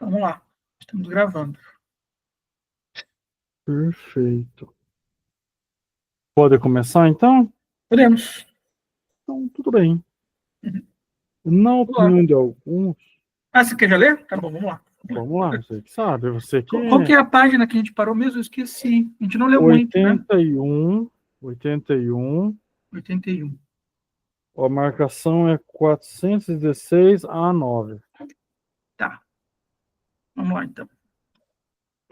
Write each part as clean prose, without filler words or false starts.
Vamos lá. Estamos gravando. Perfeito. Pode começar, então? Podemos. Então, tudo bem. Uhum. Na Vamos lá. opinião de alguns... Você quer já ler? Tá bom, vamos lá. Vamos lá, você que sabe. Você que Qual que é a página que a gente parou mesmo? Eu esqueci. A gente não leu muito, né? 81. 81. A marcação é 416A9. Tá. Vamos lá, então.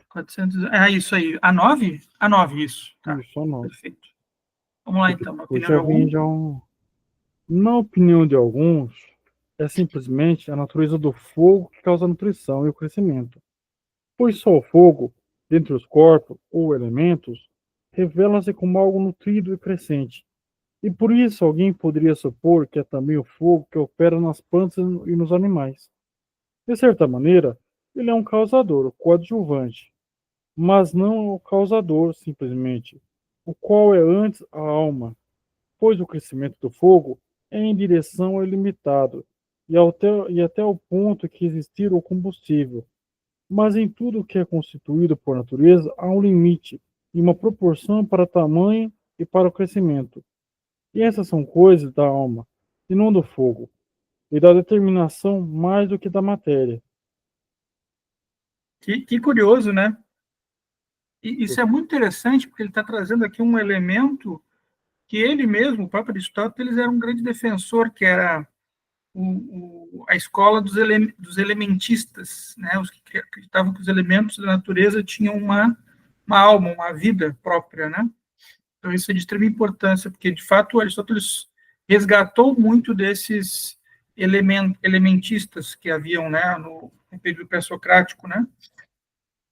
400... isso aí. A9? A9, isso. Tá. Isso, A9. Perfeito. Vamos lá, então. Na opinião Puxa, de algum. Na opinião de alguns, é simplesmente a natureza do fogo que causa a nutrição e o crescimento. Pois só o fogo, dentre os corpos ou elementos, revela-se como algo nutrido e crescente. E por isso alguém poderia supor que é também o fogo que opera nas plantas e nos animais. De certa maneira, ele é um causador, o coadjuvante, mas não o causador simplesmente, o qual é antes a alma, pois o crescimento do fogo é em direção ao ilimitado e até o ponto que existir o combustível. Mas em tudo que é constituído por natureza há um limite e uma proporção para tamanho e para o crescimento. E essas são coisas da alma, e não do fogo, e da determinação mais do que da matéria. Que curioso, né? E isso é muito interessante, porque ele está trazendo aqui um elemento que ele mesmo, o próprio Aristóteles, era um grande defensor, que era a escola dos elementistas, né? Os que acreditavam que os elementos da natureza tinham uma alma, uma vida própria, né? Então isso é de extrema importância, porque de fato o Aristóteles resgatou muito desses elementistas que haviam, né, no período pré-socrático, né?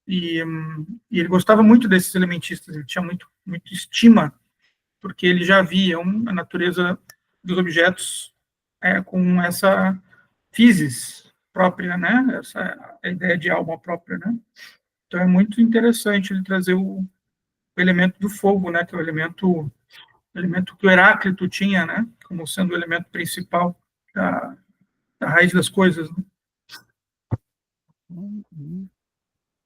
E ele gostava muito desses elementistas, ele tinha muito estima, porque ele já via a natureza dos objetos com essa physis própria, né? Essa a ideia de alma própria, né? Então é muito interessante ele trazer o elemento do fogo, né? Que é o elemento que o Heráclito tinha, né? Como sendo o elemento principal da raiz das coisas. Né?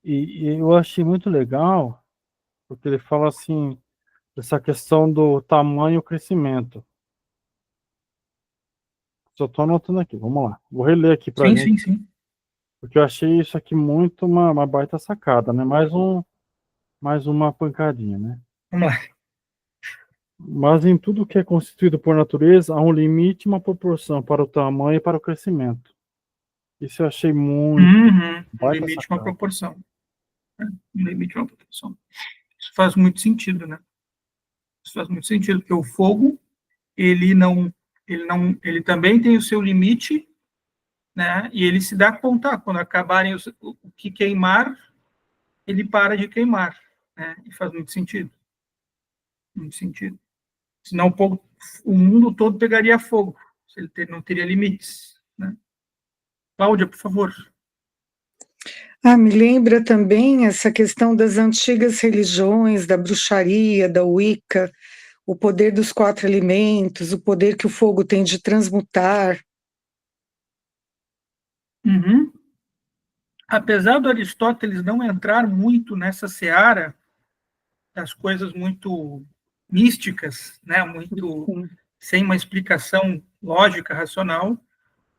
E eu achei muito legal, porque ele fala assim, essa questão do tamanho e o crescimento. Só estou anotando aqui, vamos lá. Vou reler aqui para a gente, Sim. porque eu achei isso aqui muito uma baita sacada, né? Mais uma pancadinha, né? Vamos lá. Mas em tudo que é constituído por natureza, há um limite e uma proporção para o tamanho e para o crescimento. Isso eu achei muito Um baita limite, uma sacada. proporção. Né? Um limite, uma proporção. Isso faz muito sentido, né? Isso faz muito sentido, porque o fogo, ele também tem o seu limite, né? E ele se dá conta, quando acabarem o que queimar, ele para de queimar, né? E faz muito sentido. Muito sentido. Senão o mundo todo pegaria fogo, se ele não teria limites, né? Cláudia, por favor. Me lembra também essa questão das antigas religiões, da bruxaria, da Wicca, o poder dos 4 elementos, o poder que o fogo tem de transmutar. Apesar do Aristóteles não entrar muito nessa seara das coisas muito místicas, né, muito sem uma explicação lógica, racional,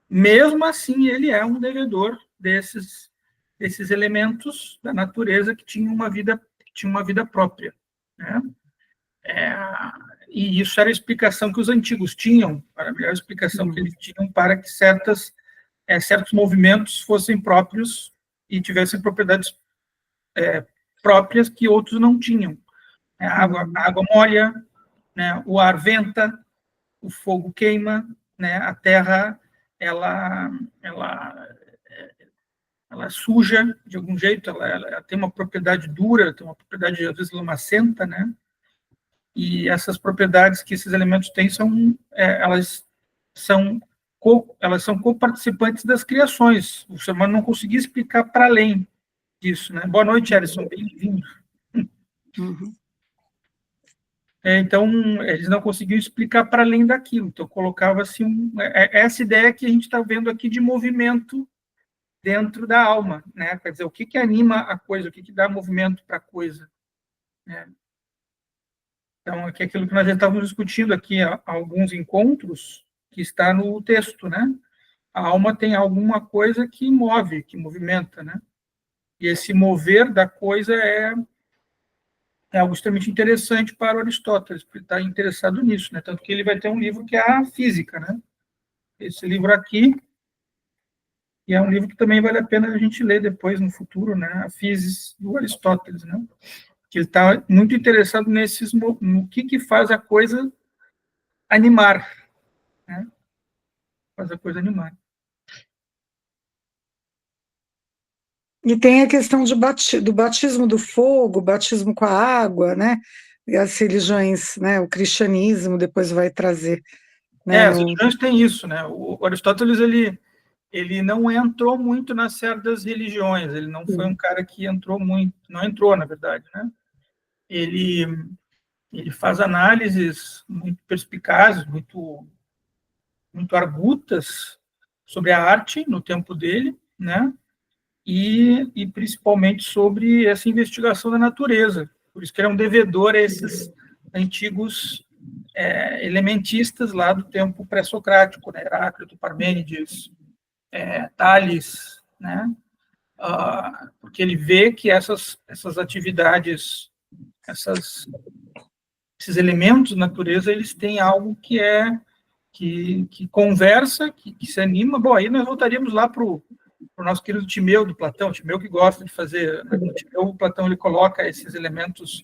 mesmo assim ele é um devedor desses elementos da natureza que tinham uma vida própria, né? E isso era a explicação que os antigos tinham, a melhor explicação que eles tinham para que certos movimentos fossem próprios e tivessem propriedades próprias que outros não tinham. A água molha, né? O ar venta, o fogo queima, né? A terra ela suja de algum jeito, ela tem uma propriedade dura, tem uma propriedade às vezes lamacenta, né? E essas propriedades que esses elementos têm elas são co-participantes das criações. O ser humano não conseguia explicar para além disso, né? Boa noite, Ellison, bem-vindo. Então, eles não conseguiam explicar para além daquilo. Então, colocava-se essa ideia que a gente está vendo aqui de movimento dentro da alma, né? Quer dizer, o que anima a coisa, o que dá movimento para a coisa, né? Então, aqui é aquilo que nós já estávamos discutindo aqui há alguns encontros, que está no texto, né? A alma tem alguma coisa que move, que movimenta, né? E esse mover da coisa é algo extremamente interessante para o Aristóteles, porque ele está interessado nisso, né? Tanto que ele vai ter um livro que é a Física, né? Esse livro aqui, e é um livro que também vale a pena a gente ler depois, no futuro, né? A Física do Aristóteles, né? Que ele está muito interessado no que faz a coisa animar, né? Faz a coisa animar. E tem a questão do batismo do fogo, batismo com a água, né? E as religiões, né? O cristianismo depois vai trazer, né? As religiões têm isso, né? O Aristóteles, ele não entrou muito na seara das religiões, ele não foi um cara que entrou muito, não entrou, na verdade, né? Ele faz análises muito perspicazes, muito argutas sobre a arte no tempo dele, né? E principalmente sobre essa investigação da natureza. Por isso que ele é um devedor a esses antigos elementistas lá do tempo pré-socrático, né? Heráclito, Parmênides, Tales, né? Porque ele vê que essas atividades, esses elementos da natureza, eles têm algo que conversa, que se anima. Bom, aí nós voltaríamos lá para o nosso querido Timeu, do Platão, Timeu que gosta de fazer, no Timeu, o Platão ele coloca esses elementos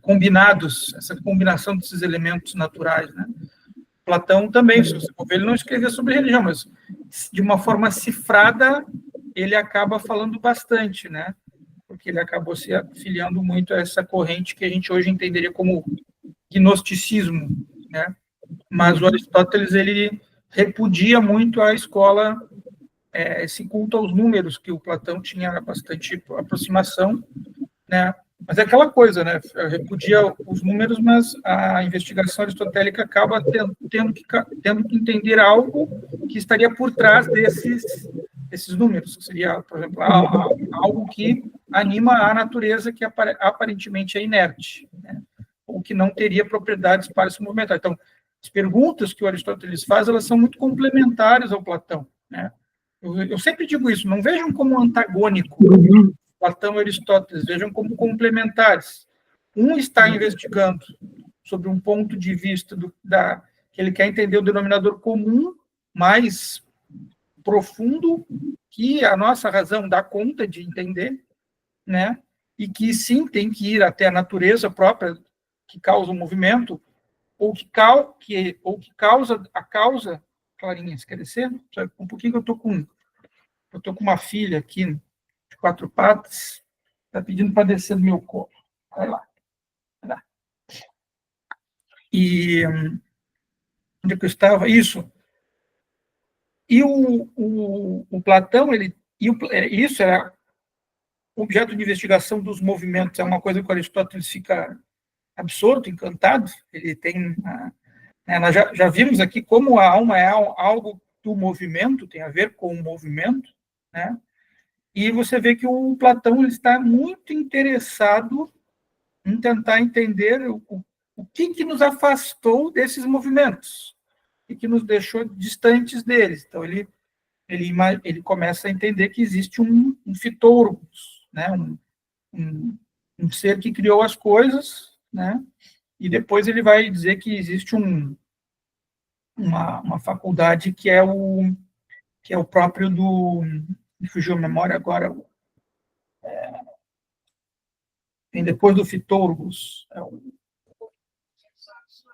combinados, essa combinação desses elementos naturais, né? Platão também, se você for ver, ele não escrevia sobre religião, mas de uma forma cifrada, ele acaba falando bastante, né? Porque ele acabou se afiliando muito a essa corrente que a gente hoje entenderia como gnosticismo, né? Mas o Aristóteles, ele repudia muito a escola, esse culto aos números, que o Platão tinha bastante aproximação, né? Mas é aquela coisa, né? Repudia os números, mas a investigação aristotélica acaba tendo que entender algo que estaria por trás desses números, que seria, por exemplo, algo que anima a natureza que aparentemente é inerte, né? Ou que não teria propriedades para se movimentar. Então, as perguntas que o Aristóteles faz, elas são muito complementares ao Platão, né? Eu sempre digo isso, não vejam como antagônico Platão e Aristóteles, vejam como complementares. Um está investigando sobre um ponto de vista que ele quer entender o denominador comum mais profundo que a nossa razão dá conta de entender, né? E que sim tem que ir até a natureza própria que causa o movimento, ou que causa a causa. Clarinha, você quer descer? Um pouquinho que eu tô com uma filha aqui de 4 patas, está pedindo para descer do meu colo. Vai lá. E onde é que eu estava? Isso. E o Platão, isso era objeto de investigação dos movimentos, é uma coisa que o Aristóteles fica absorto, encantado. Ele tem... nós já vimos aqui como a alma é algo do movimento, tem a ver com o movimento, né? E você vê que o Platão ele está muito interessado em tentar entender o que nos afastou desses movimentos e que nos deixou distantes deles. Então, ele começa a entender que existe um fitôrgos, né? Um ser que criou as coisas, né? E depois ele vai dizer que existe uma faculdade que é o próprio me fugiu a memória agora, tem depois do fitôrgos,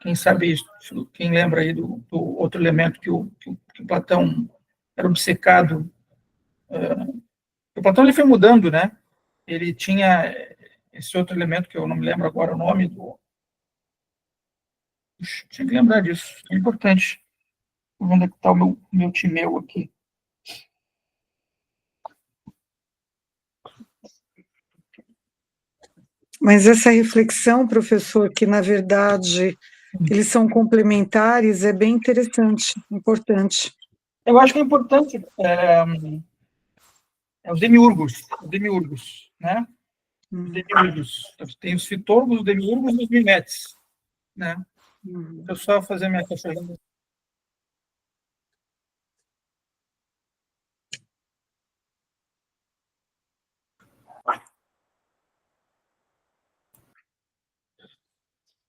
quem sabe isso, quem lembra aí do outro elemento que o Platão era obcecado. O Platão ele foi mudando, né? Ele tinha esse outro elemento que eu não me lembro agora o nome tinha que lembrar disso, é importante. Onde é que está o meu Timeu aqui? Mas essa reflexão, professor, que na verdade eles são complementares, é bem interessante, importante. Eu acho que é importante os demiurgos, né? Os demiurgos. Tem os fitôrgos, os demiurgos e os mimetes, né? Deixa eu só fazer minha questão.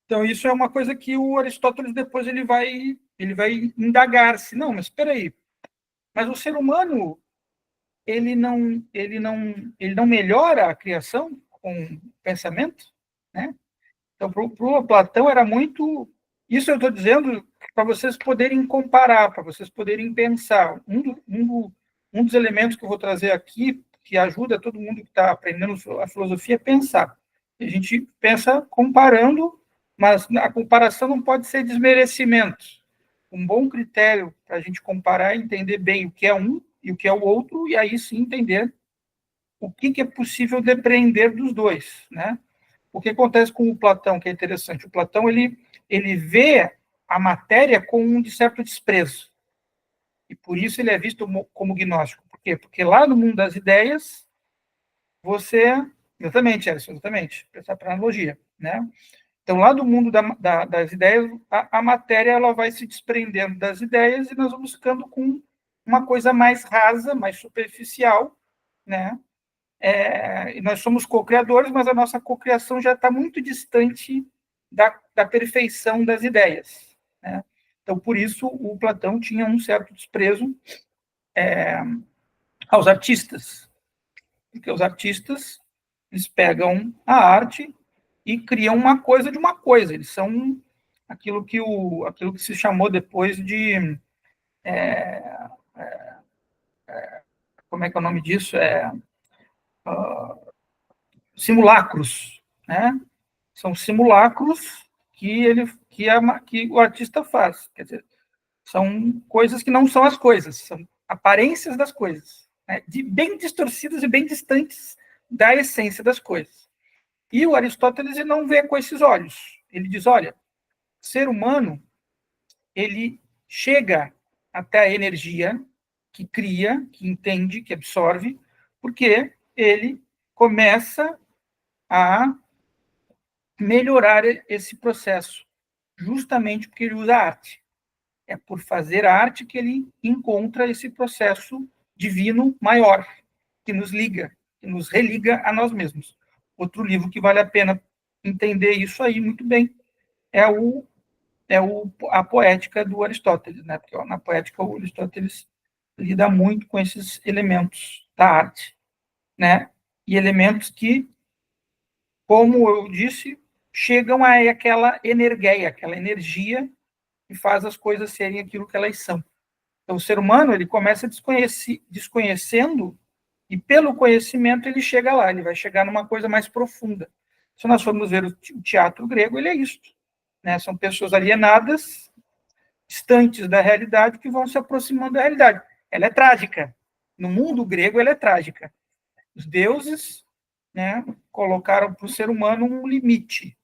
Então, isso é uma coisa que o Aristóteles depois ele vai indagar-se. Não, mas espera aí. Mas o ser humano ele não melhora a criação com o pensamento, né? Então, para o Platão era muito... Isso eu estou dizendo para vocês poderem comparar, para vocês poderem pensar. Um dos elementos que eu vou trazer aqui, que ajuda todo mundo que está aprendendo a filosofia, a pensar. A gente pensa comparando, mas a comparação não pode ser desmerecimento. Um bom critério para a gente comparar é entender bem o que é um e o que é o outro, e aí sim entender o que é possível depreender dos dois, né? O que acontece com o Platão, que é interessante? O Platão ele vê a matéria com um de certo desprezo. E por isso ele é visto como gnóstico. Por quê? Porque lá no mundo das ideias, você... Exatamente, Edson, exatamente. Pensar para analogia, né? Então, lá do mundo das ideias, a matéria ela vai se desprendendo das ideias e nós vamos ficando com uma coisa mais rasa, mais superficial, né? E nós somos co-criadores, mas a nossa co-criação já está muito distante da perfeição das ideias, né? Então, por isso, o Platão tinha um certo desprezo aos artistas, porque os artistas eles pegam a arte e criam uma coisa de uma coisa. Eles são aquilo que se chamou depois de... como é que é o nome disso? Simulacros, né? São simulacros que o artista faz. Quer dizer, são coisas que não são as coisas, são aparências das coisas, né? Bem distorcidas e bem distantes da essência das coisas. E o Aristóteles ele não vê com esses olhos. Ele diz, olha, ser humano, ele chega até a energia que cria, que entende, que absorve, porque ele começa a melhorar esse processo, justamente porque ele usa arte. É por fazer arte que ele encontra esse processo divino maior, que nos liga, que nos religa a nós mesmos. Outro livro que vale a pena entender isso aí muito bem é a Poética do Aristóteles, né? Porque na Poética o Aristóteles lida muito com esses elementos da arte, né? E elementos que, como eu disse, chegam a aquela energia que faz as coisas serem aquilo que elas são. Então, o ser humano ele começa desconhecendo e, pelo conhecimento, ele chega lá, ele vai chegar numa coisa mais profunda. Se nós formos ver o teatro grego, ele é isso, né? São pessoas alienadas, distantes da realidade, que vão se aproximando da realidade. Ela é trágica. No mundo grego, ela é trágica. Os deuses, né, colocaram para o ser humano um limite.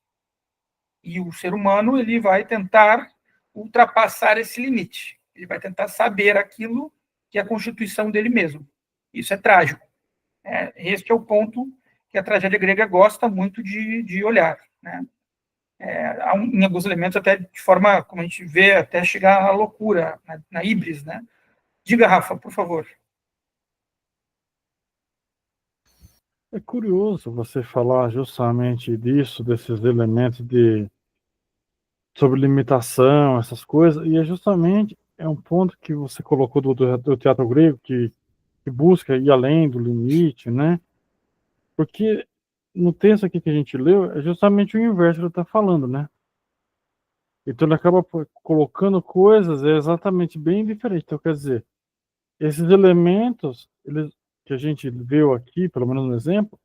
E o ser humano ele vai tentar ultrapassar esse limite. Ele vai tentar saber aquilo que é a constituição dele mesmo. Isso é trágico. Este é o ponto que a tragédia grega gosta muito de olhar, né? Em alguns elementos, até de forma, como a gente vê, até chegar à loucura, na híbris, né? Diga, Rafa, por favor. É curioso você falar justamente disso, desses elementos sobre limitação, essas coisas, e justamente um ponto que você colocou do teatro grego, que busca ir além do limite, né? Porque no texto aqui que a gente leu, é justamente o inverso que ele está falando, né? Então ele acaba colocando coisas exatamente bem diferentes. Então, quer dizer, esses elementos, que a gente viu aqui, pelo menos no exemplo,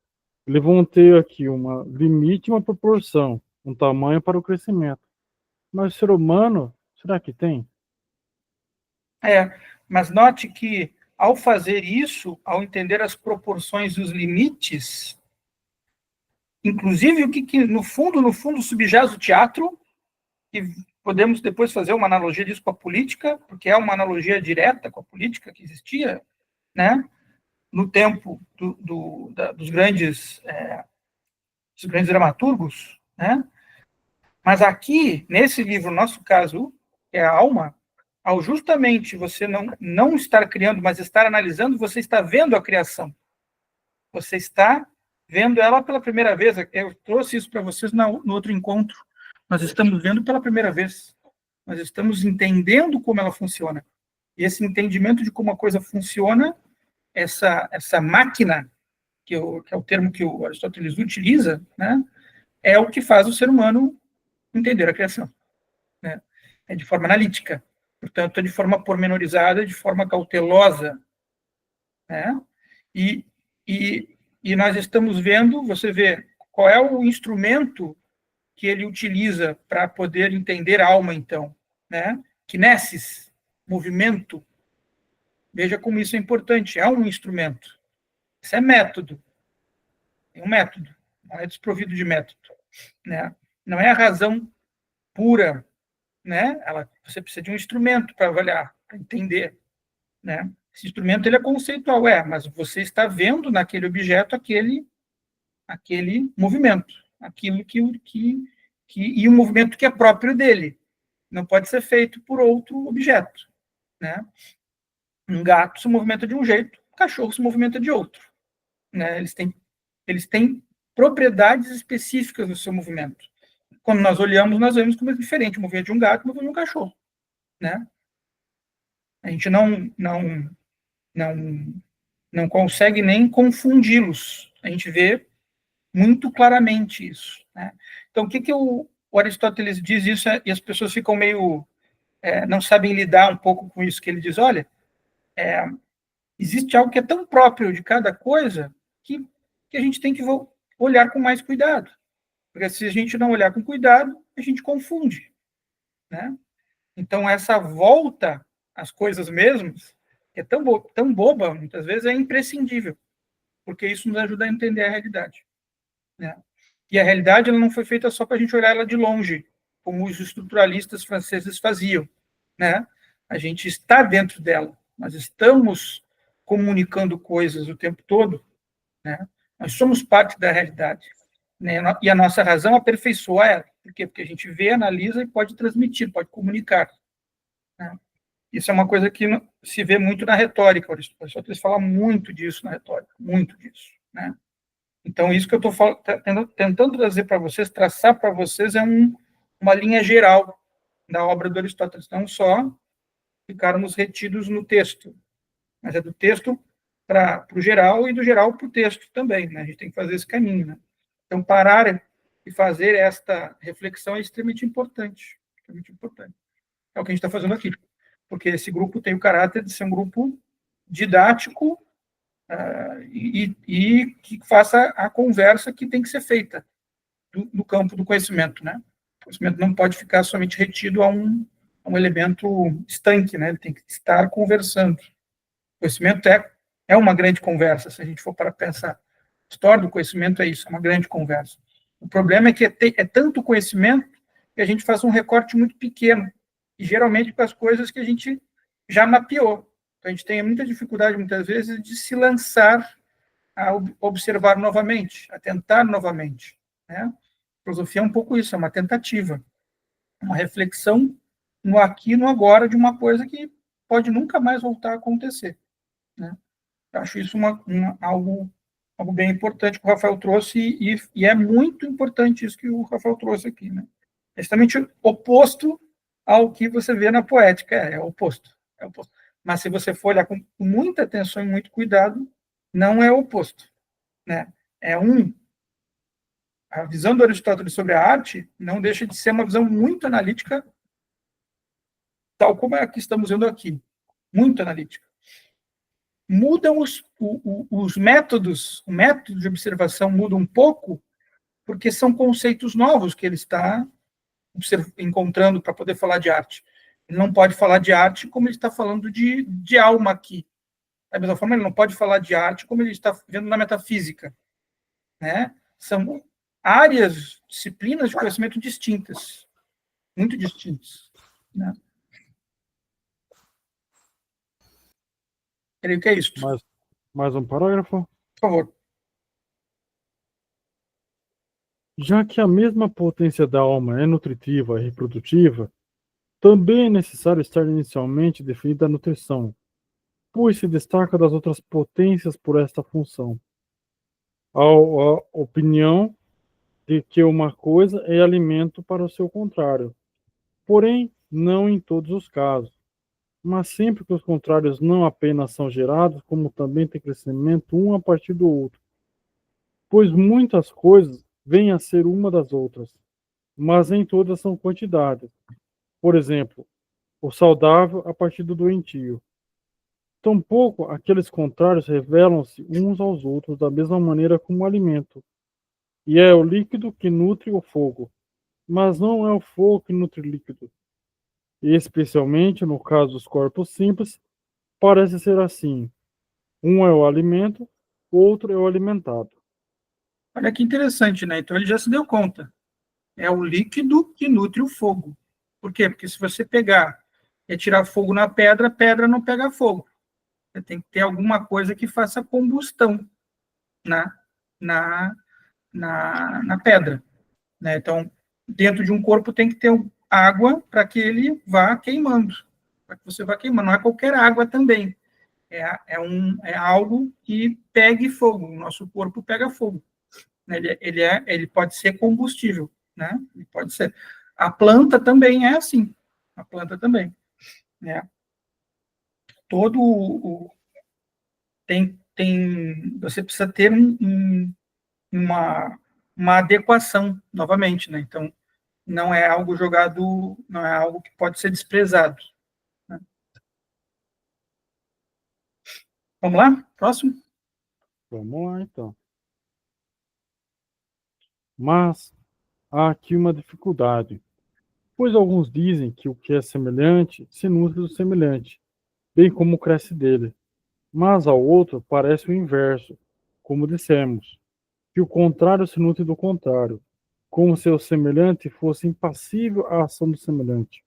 eles vão ter aqui um limite e uma proporção, um tamanho para o crescimento. Mas o ser humano, será que tem? Mas note que, ao fazer isso, ao entender as proporções e os limites, inclusive o que no fundo, subjaz o teatro, e podemos depois fazer uma analogia disso com a política, porque é uma analogia direta com a política que existia, né? no tempo dos grandes dramaturgos, né? Mas aqui, nesse livro, no nosso caso, que é a alma, ao justamente você não estar criando, mas estar analisando, você está vendo a criação. Você está vendo ela pela primeira vez. Eu trouxe isso para vocês no outro encontro. Nós estamos vendo pela primeira vez. Nós estamos entendendo como ela funciona. E esse entendimento de como a coisa funciona, essa máquina, que é o termo que o Aristóteles utiliza, né, é o que faz o ser humano entender a criação. Né? É de forma analítica. Portanto, é de forma pormenorizada, de forma cautelosa. Né? E nós estamos vendo, você vê, qual é o instrumento que ele utiliza para poder entender a alma, então. Né? Kinesis, movimento. Veja como isso é importante. É um instrumento. Isso é método. É um método. Não é desprovido de método. Né? Não é a razão pura. Né? Você precisa de um instrumento para avaliar, para entender. Né? Esse instrumento ele é conceitual, mas você está vendo naquele objeto aquele movimento, aquilo e um movimento que é próprio dele. Não pode ser feito por outro objeto. Né? Um gato se movimenta de um jeito, um cachorro se movimenta de outro. Né? Eles têm propriedades específicas no seu movimento. Quando nós olhamos, nós vemos como é diferente o movimento de um gato e o movimento de um cachorro. Né? A gente não consegue nem confundi-los. A gente vê muito claramente isso. Né? Então, o que o Aristóteles diz isso, e as pessoas ficam meio... não sabem lidar um pouco com isso, que ele diz, olha, existe algo que é tão próprio de cada coisa que a gente tem que olhar com mais cuidado. Porque se a gente não olhar com cuidado, a gente confunde. Né? Então, essa volta às coisas mesmas, que é tão boba, muitas vezes, é imprescindível, porque isso nos ajuda a entender a realidade. Né? E a realidade ela não foi feita só para a gente olhar ela de longe, como os estruturalistas franceses faziam. Né? A gente está dentro dela, nós estamos comunicando coisas o tempo todo, né? Nós somos parte da realidade. Né? E a nossa razão aperfeiçoa ela. Por quê? Porque a gente vê, analisa e pode transmitir, pode comunicar. Né? Isso é uma coisa que se vê muito na retórica. Aristóteles fala muito disso na retórica, muito disso. Né? Então, isso que eu estou tentando trazer para vocês, traçar para vocês, é uma linha geral da obra do Aristóteles, não só ficarmos retidos no texto, mas é do texto para o geral e do geral para o texto também. Né? A gente tem que fazer esse caminho. Né? Então, parar e fazer esta reflexão é extremamente importante. Extremamente importante. É o que a gente está fazendo aqui. Porque esse grupo tem o caráter de ser um grupo didático e que faça a conversa que tem que ser feita no campo do conhecimento. Né? O conhecimento não pode ficar somente retido a um elemento estanque, né? Ele tem que estar conversando. O conhecimento é uma grande conversa, se a gente for para pensar. A história do conhecimento é isso, é uma grande conversa. O problema é que é tanto conhecimento que a gente faz um recorte muito pequeno, e geralmente com as coisas que a gente já mapeou. Então, a gente tem muita dificuldade, muitas vezes, de se lançar a observar novamente, a tentar novamente. Né? A filosofia é um pouco isso, é uma tentativa, uma reflexão no aqui e no agora de uma coisa que pode nunca mais voltar a acontecer. Né? Eu acho isso algo bem importante que o Rafael trouxe, e é muito importante isso que o Rafael trouxe aqui. Né? É justamente oposto ao que você vê na poética, é oposto. Mas se você for olhar com muita atenção e muito cuidado, não é oposto. Né? A visão do Aristóteles sobre a arte não deixa de ser uma visão muito analítica, tal como é a que estamos vendo aqui, muito analítica. Mudam os métodos, o método de observação muda um pouco, porque são conceitos novos que ele está encontrando para poder falar de arte. Ele não pode falar de arte como ele está falando de alma aqui. Da mesma forma, ele não pode falar de arte como ele está vendo na metafísica. Né? São áreas, disciplinas de conhecimento distintas, muito distintas. Né? Creio que é isso. Mas Mais um parágrafo. Por favor. Já que a mesma potência da alma é nutritiva e reprodutiva, também é necessário estar inicialmente definida a nutrição, pois se destaca das outras potências por esta função. A opinião de que uma coisa é alimento para o seu contrário, porém, não em todos os casos, mas sempre que os contrários não apenas são gerados, como também tem crescimento um a partir do outro, pois muitas coisas vêm a ser uma das outras, mas nem todas são quantidades. Por exemplo, o saudável a partir do doentio. Tampouco aqueles contrários revelam-se uns aos outros da mesma maneira como o alimento. E é o líquido que nutre o fogo, mas não é o fogo que nutre o líquido. E especialmente no caso dos corpos simples, parece ser assim. Um é o alimento, o outro é o alimentado. Olha que interessante, né? Então ele já se deu conta. É o líquido que nutre o fogo. Por quê? Porque se você pegar e tirar fogo na pedra, a pedra não pega fogo. Você tem que ter alguma coisa que faça combustão na, na, na pedra, né? Então, dentro de um corpo tem que ter água para que ele vá queimando, para que você vá queimando. Não é qualquer água também. É algo que pegue fogo. O nosso corpo pega fogo. Ele pode ser combustível, né? Ele pode ser. A planta também é assim. A planta também, né? Todo você precisa ter uma adequação novamente, né? Então, não é algo jogado, não é algo que pode ser desprezado, né? Vamos lá? Próximo? Vamos lá, então. Mas há aqui uma dificuldade, pois alguns dizem que o que é semelhante se nutre do semelhante, bem como cresce dele. Mas ao outro parece o inverso, como dissemos, que o contrário se nutre do contrário, como se o semelhante fosse impassível à ação do semelhante,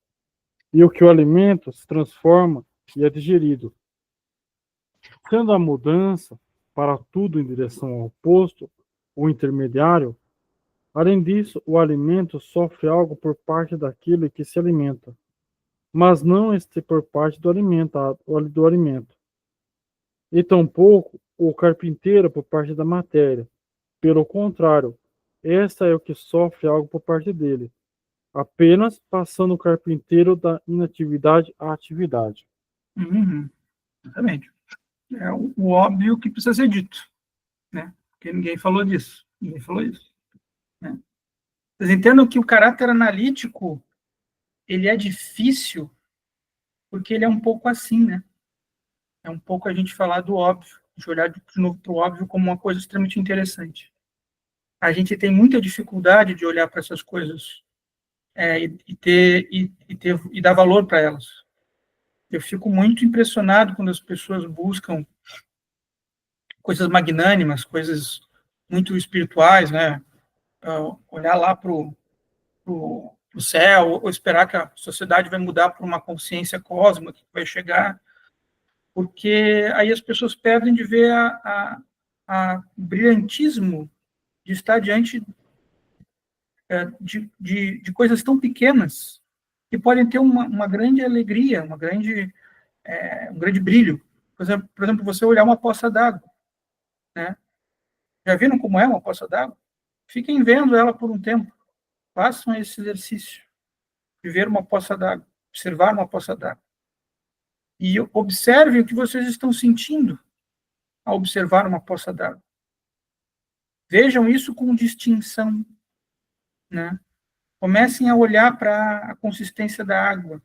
e o que o alimento se transforma e é digerido. Sendo a mudança para tudo em direção ao oposto, o intermediário, além disso, o alimento sofre algo por parte daquele que se alimenta, mas não este por parte do alimento. E tampouco o carpinteiro por parte da matéria. Pelo contrário, esta é o que sofre algo por parte dele, apenas passando o carpinteiro da inatividade à atividade. Exatamente. É o óbvio que precisa ser dito, né? Porque ninguém falou disso. Ninguém falou isso, né? Vocês entendam que o caráter analítico ele é difícil porque ele é um pouco assim, né? É um pouco a gente falar do óbvio, de olhar de novo para o óbvio como uma coisa extremamente interessante. A gente tem muita dificuldade de olhar para essas coisas e dar valor para elas. Eu fico muito impressionado quando as pessoas buscam coisas magnânimas, coisas muito espirituais, né? Olhar lá para o céu, ou esperar que a sociedade vai mudar para uma consciência cósmica que vai chegar, porque aí as pessoas perdem de ver o brilhantismo de estar diante de coisas tão pequenas que podem ter uma grande alegria, um grande brilho. Por exemplo, você olhar uma poça d'água, né? Já viram como é uma poça d'água? Fiquem vendo ela por um tempo. Façam esse exercício de ver uma poça d'água, observar uma poça d'água. E observem o que vocês estão sentindo ao observar uma poça d'água. Vejam isso com distinção, né? Comecem a olhar para a consistência da água,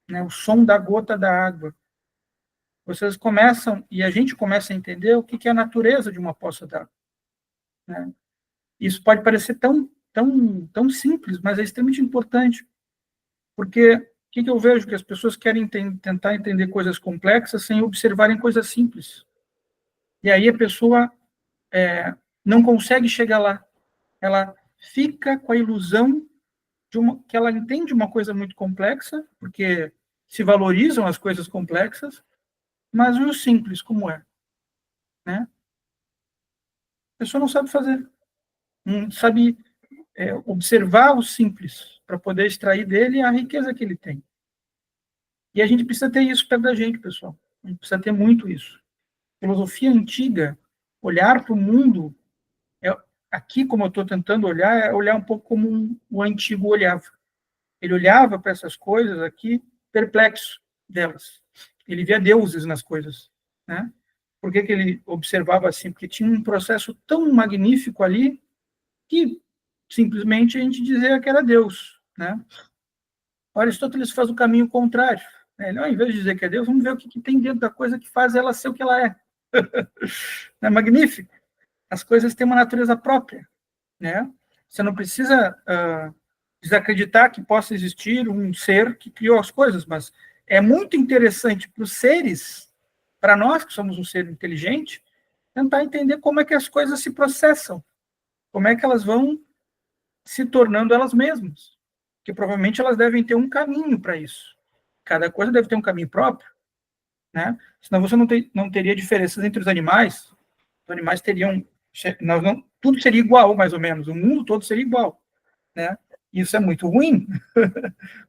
né? O som da gota da água. Vocês começam, e a gente começa a entender o que é a natureza de uma poça d'água, né? Isso pode parecer tão simples, mas é extremamente importante, porque o que eu vejo? Que as pessoas querem tentar entender coisas complexas sem observarem coisas simples. E aí a pessoa não consegue chegar lá. Ela fica com a ilusão que ela entende uma coisa muito complexa, porque se valorizam as coisas complexas, mas o simples, como é? né? A pessoa não sabe fazer, não sabe observar o simples para poder extrair dele a riqueza que ele tem. E a gente precisa ter isso perto da gente, pessoal. A gente precisa ter muito isso. Filosofia antiga, olhar para o mundo, aqui, como eu estou tentando olhar, é olhar um pouco como o antigo olhava. Ele olhava para essas coisas aqui, perplexo delas. Ele via deuses nas coisas, né? Por que ele observava assim? Porque tinha um processo tão magnífico ali que simplesmente a gente dizia que era Deus, né? Aristóteles faz o caminho contrário. Ele, ao invés de dizer que é Deus, vamos ver o que tem dentro da coisa que faz ela ser o que ela é. É magnífico. As coisas têm uma natureza própria, né? Você não precisa desacreditar que possa existir um ser que criou as coisas, mas é muito interessante para os seres, para nós que somos um ser inteligente, tentar entender como é que as coisas se processam, como é que elas vão se tornando elas mesmas, que provavelmente elas devem ter um caminho para isso. Cada coisa deve ter um caminho próprio, né? Senão você não teria diferenças entre os animais. Os animais teriam, tudo seria igual, mais ou menos. O mundo todo seria igual, né? Isso é muito ruim.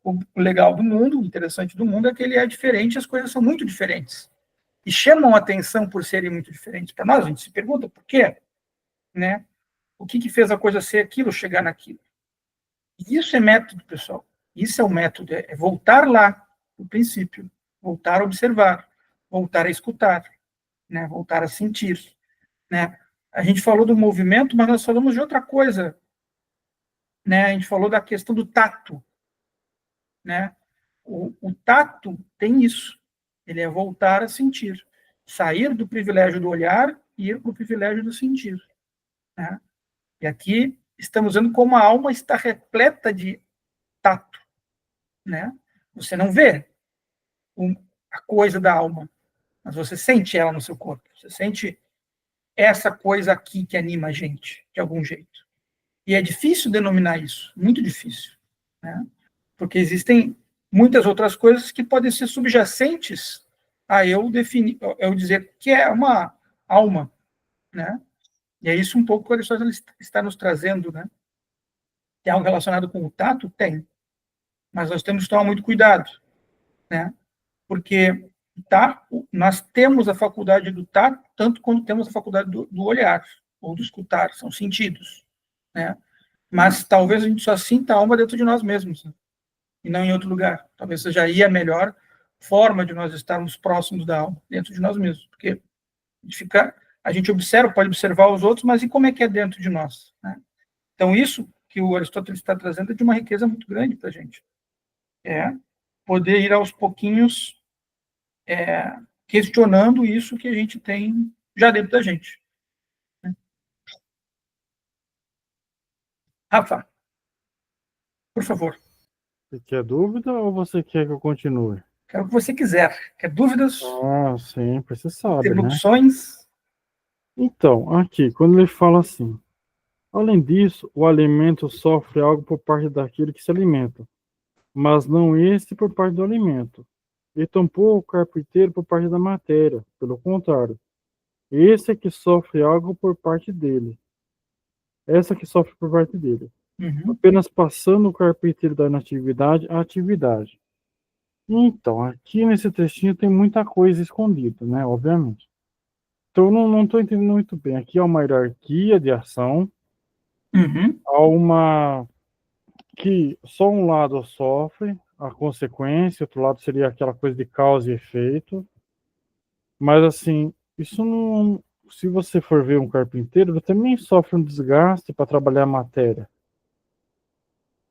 O legal do mundo, o interessante do mundo é que ele é diferente, as coisas são muito diferentes. E chamam a atenção por serem muito diferentes. Para nós, a gente se pergunta por quê, né? O que fez a coisa ser aquilo, chegar naquilo? E isso é método, pessoal. Isso é o método, é voltar lá, no princípio, voltar a observar, voltar a escutar, né? Voltar a sentir, né? A gente falou do movimento, mas nós falamos de outra coisa, né? A gente falou da questão do tato, né? O tato tem isso. Ele é voltar a sentir, sair do privilégio do olhar e ir para o privilégio do sentir, né? E aqui estamos vendo como a alma está repleta de tato, né? Você não vê a coisa da alma, mas você sente ela no seu corpo. Você sente essa coisa aqui que anima a gente, de algum jeito. E é difícil denominar isso, muito difícil, né? Porque existem muitas outras coisas que podem ser subjacentes a eu definir, eu dizer que é uma alma, né? E é isso um pouco que o Aristóteles está nos trazendo, né? Tem algo relacionado com o tato? Tem. Mas nós temos que tomar muito cuidado, né? Porque nós temos a faculdade do tato, tanto quanto temos a faculdade do olhar, ou do escutar, são sentidos, né? Mas talvez a gente só sinta a alma dentro de nós mesmos, né? E não em outro lugar. Talvez seja aí a melhor forma de nós estarmos próximos da alma, dentro de nós mesmos, porque a gente observa, pode observar os outros, mas e como é que é dentro de nós, né? Então, isso que o Aristóteles está trazendo é de uma riqueza muito grande para a gente. É poder ir aos pouquinhos questionando isso que a gente tem já dentro da gente, né? Rafa, por favor. Você quer dúvida ou você quer que eu continue? Quero o que você quiser. Quer dúvidas, Ah, sempre, você sabe, né? interrupções? Então, aqui, quando ele fala assim, além disso, o alimento sofre algo por parte daquele que se alimenta, mas não este por parte do alimento, e tampouco o carpinteiro por parte da matéria, pelo contrário, esse é que sofre algo por parte dele, essa que sofre por parte dele, Uhum. apenas passando o carpinteiro da inatividade à atividade. Então, aqui nesse textinho tem muita coisa escondida, né? Obviamente. Então, eu não estou entendendo muito bem. Aqui há uma hierarquia de ação, Uhum. há uma que só um lado sofre a consequência, outro lado seria aquela coisa de causa e efeito. Mas, assim, isso não. Se você for ver um carpinteiro, ele também sofre um desgaste para trabalhar a matéria.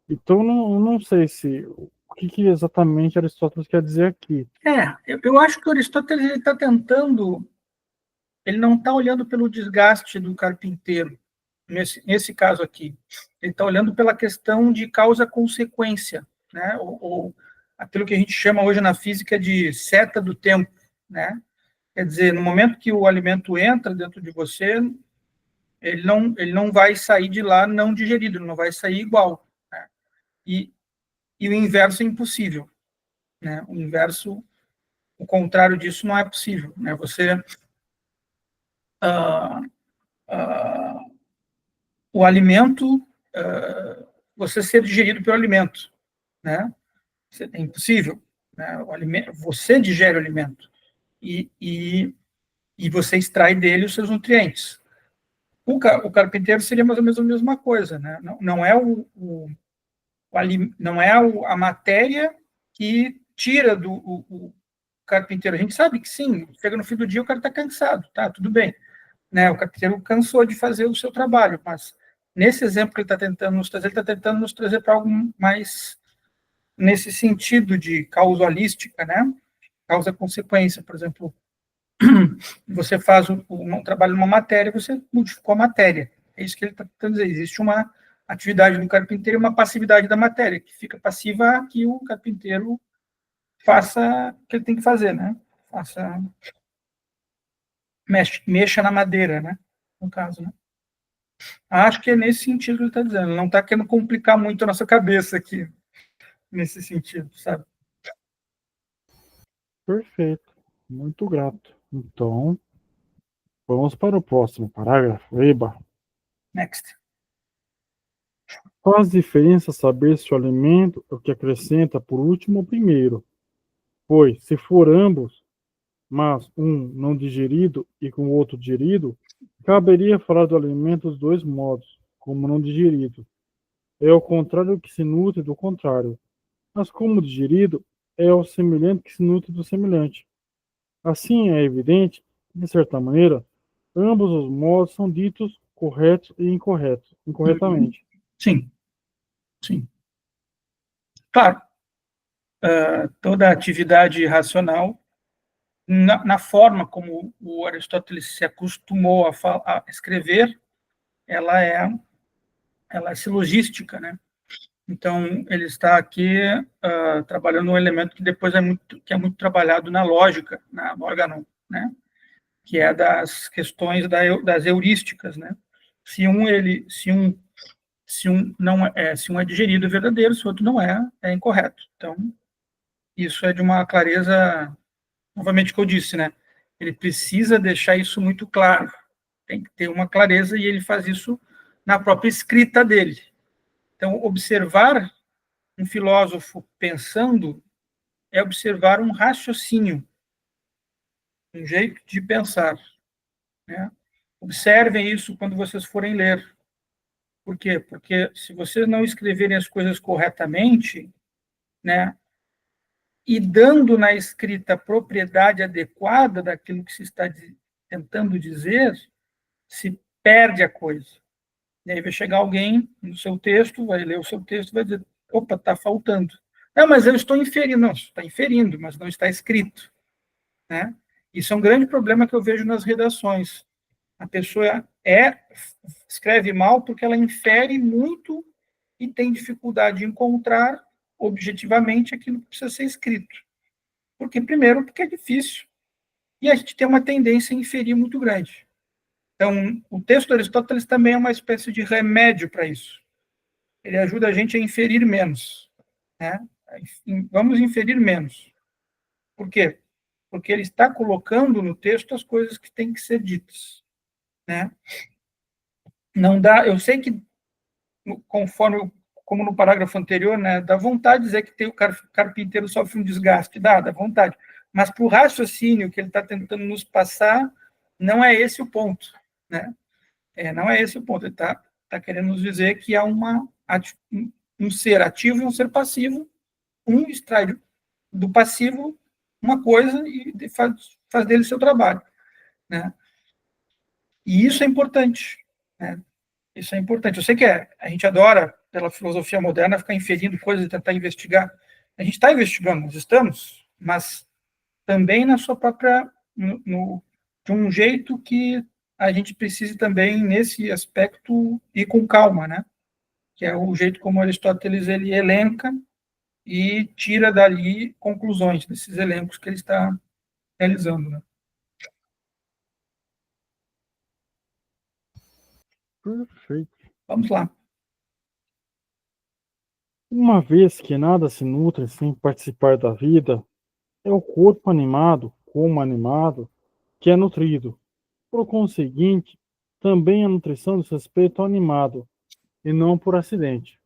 Então, não sei se. O que exatamente Aristóteles quer dizer aqui. Eu acho que o Aristóteles está tentando, ele não está olhando pelo desgaste do carpinteiro, nesse caso aqui. Ele está olhando pela questão de causa-consequência, né? Ou aquilo que a gente chama hoje na física de seta do tempo, né? Quer dizer, no momento que o alimento entra dentro de você, ele não vai sair de lá não digerido, ele não vai sair igual, né? E o inverso é impossível, né? O inverso, o contrário disso não é possível, né? Você ah, o alimento, você ser digerido pelo alimento, né? É impossível, né? Você digere o alimento e você extrai dele os seus nutrientes. O carpinteiro seria mais ou menos a mesma coisa, né? Não é não é a matéria que tira o carpinteiro. A gente sabe que sim, chega no fim do dia o cara está cansado, tá? Tudo bem, né? O carpinteiro cansou de fazer o seu trabalho, mas nesse exemplo que ele está tentando nos trazer, ele está tentando nos trazer para algo mais nesse sentido de causalística, né? Causa-consequência, por exemplo, você faz um trabalho numa matéria, você modificou a matéria. É isso que ele está tentando dizer. Existe uma atividade do carpinteiro e uma passividade da matéria, que fica passiva que o carpinteiro faça o que ele tem que fazer, né? Mexa na madeira, né? No caso, né? Acho que é nesse sentido que ele está dizendo. Ele não está querendo complicar muito a nossa cabeça aqui, nesse sentido, sabe? Perfeito. Muito grato. Então, vamos para o próximo parágrafo. Eba. Next. Faz diferença saber se o alimento é o que acrescenta por último ou primeiro, pois, se for ambos, mas um não digerido e com o outro digerido, caberia falar do alimento dos dois modos, como não digerido. É o contrário que se nutre do contrário, mas como digerido, é o semelhante que se nutre do semelhante. Assim é evidente que, de certa maneira, ambos os modos são ditos corretos e incorretamente. Sim, sim. Claro, toda atividade racional, na forma como o Aristóteles se acostumou a escrever, ela é silogística, né? Então, ele está aqui trabalhando um elemento que depois que é muito trabalhado na lógica, na Organon, né? Que é das questões das heurísticas, né? Se um é digerido é verdadeiro, se o outro não é, é incorreto. Então, isso é de uma clareza, novamente que eu disse, né? Ele precisa deixar isso muito claro. Tem que ter uma clareza e ele faz isso na própria escrita dele. Então, observar um filósofo pensando é observar um raciocínio, um jeito de pensar, né? Observem isso quando vocês forem ler. Por quê? Porque se vocês não escreverem as coisas corretamente, né, e dando na escrita a propriedade adequada daquilo que se está tentando dizer, se perde a coisa. E aí vai chegar alguém no seu texto, vai ler o seu texto e vai dizer, opa, está faltando. Não, mas eu estou inferindo. Não, está inferindo, mas não está escrito, né? Isso é um grande problema que eu vejo nas redações. A pessoa escreve mal porque ela infere muito e tem dificuldade de encontrar objetivamente aquilo que precisa ser escrito. Primeiro, porque é difícil. E a gente tem uma tendência a inferir muito grande. Então, o texto de Aristóteles também é uma espécie de remédio para isso. Ele ajuda a gente a inferir menos, né? Vamos inferir menos. Por quê? Porque ele está colocando no texto as coisas que têm que ser ditas, né? Não dá, eu sei que conforme, como no parágrafo anterior, né, dá vontade de dizer que o carpinteiro sofre um desgaste, dá vontade. Mas para o raciocínio que ele está tentando nos passar, não é esse o ponto, né? Não é esse o ponto. Ele está querendo nos dizer que há um ser ativo e um ser passivo. Um extrai do passivo uma coisa e faz dele seu trabalho, né? E isso é importante, né? Isso é importante. Eu sei que a gente adora, pela filosofia moderna, ficar inferindo coisas e tentar investigar. A gente está investigando, nós estamos, mas também na sua própria, de um jeito que a gente precise também, nesse aspecto, ir com calma, né? Que é o jeito como Aristóteles ele elenca e tira dali conclusões desses elencos que ele está realizando, né? Perfeito. Vamos lá. Uma vez que nada se nutre sem participar da vida, é o corpo animado, como animado, que é nutrido. Por conseguinte, também a nutrição diz respeito ao animado, e não por acidente.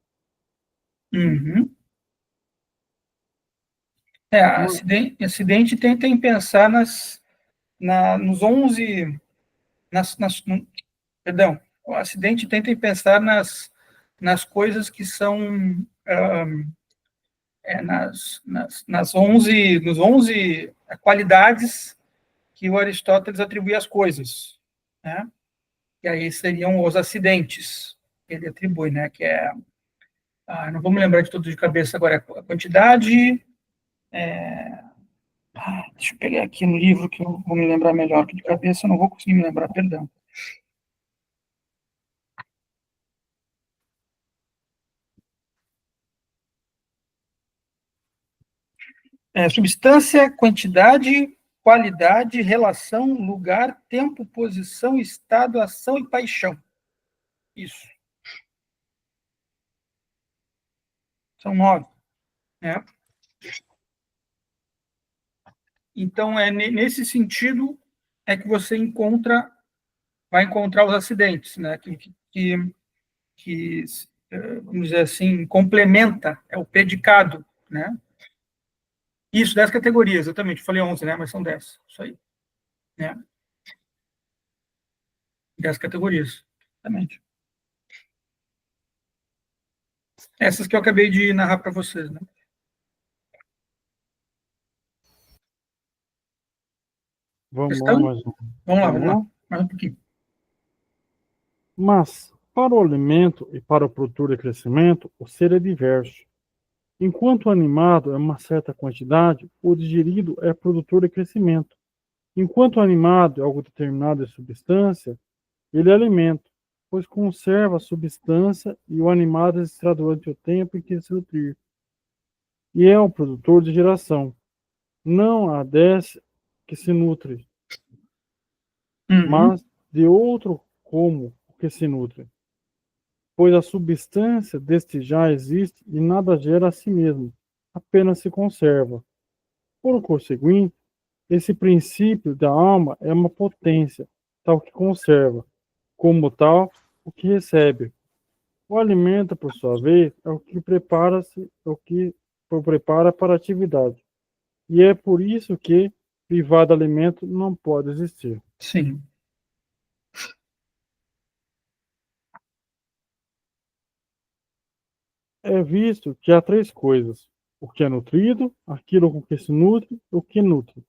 Uhum. Mas, Acidente tenta em pensar nos 11, perdão, o acidente tenta em pensar nas coisas que são, nas 11, nos 11 qualidades que o Aristóteles atribui às coisas, né? E aí seriam os acidentes que ele atribui, né? Que é, não vou me lembrar de tudo de cabeça agora, a quantidade. Deixa eu pegar aqui no livro que eu vou me lembrar melhor, que de cabeça eu não vou conseguir me lembrar, perdão. Substância, quantidade, qualidade, relação, lugar, tempo, posição, estado, ação e paixão. Isso. São 9. Né? Então, nesse sentido é que você vai encontrar os acidentes, né? Que vamos dizer assim, complementa, é o predicado, né? Isso, 10 categorias, exatamente. Falei 11, né? Mas são 10. Isso aí. Né? 10 categorias. Exatamente. Essas que eu acabei de narrar para vocês, né? vamos lá, Questão? mais um. Vamos lá. Mais um pouquinho. Mas, para o alimento e para o produtor de crescimento, o ser é diverso. Enquanto o animado é uma certa quantidade, o digerido é produtor de crescimento. Enquanto o animado é algo determinado de substância, ele é alimento, pois conserva a substância e o animado existirá durante o tempo em que se nutrir. E é o produtor de geração, não a desse que se nutre, Uhum. mas de outro como o que se nutre. Pois a substância deste já existe e nada gera a si mesmo, apenas se conserva. Por conseguinte, esse princípio da alma é uma potência, tal que conserva, como tal, o que recebe. O alimento, por sua vez, é o que prepara para a atividade. E é por isso que, privado de alimento, não pode existir. Sim. É visto que há três coisas: o que é nutrido, aquilo com que se nutre, o que nutre.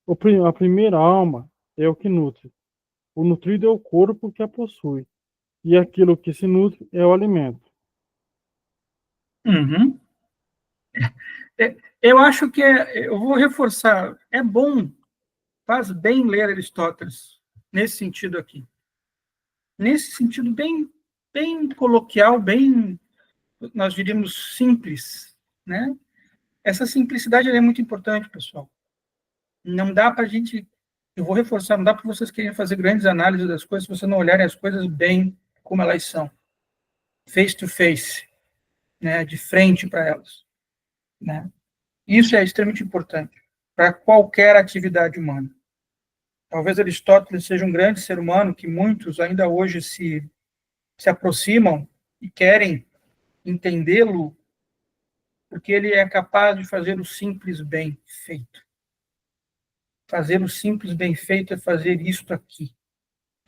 A primeira alma é o que nutre. O nutrido é o corpo que a possui. E aquilo que se nutre é o alimento. Uhum. Eu acho que eu vou reforçar, é bom, faz bem ler Aristóteles, nesse sentido aqui. Nesse sentido bem coloquial, nós diríamos simples, né? Essa simplicidade é muito importante, pessoal. Não dá para a gente, eu vou reforçar, não dá para vocês querem fazer grandes análises das coisas se vocês não olharem as coisas bem como elas são, face to face, né? De frente para elas, né? Isso é extremamente importante para qualquer atividade humana. Talvez Aristóteles seja um grande ser humano que muitos ainda hoje se aproximam e querem entendê-lo, porque ele é capaz de fazer o simples bem feito. Fazer o simples bem feito é fazer isto aqui.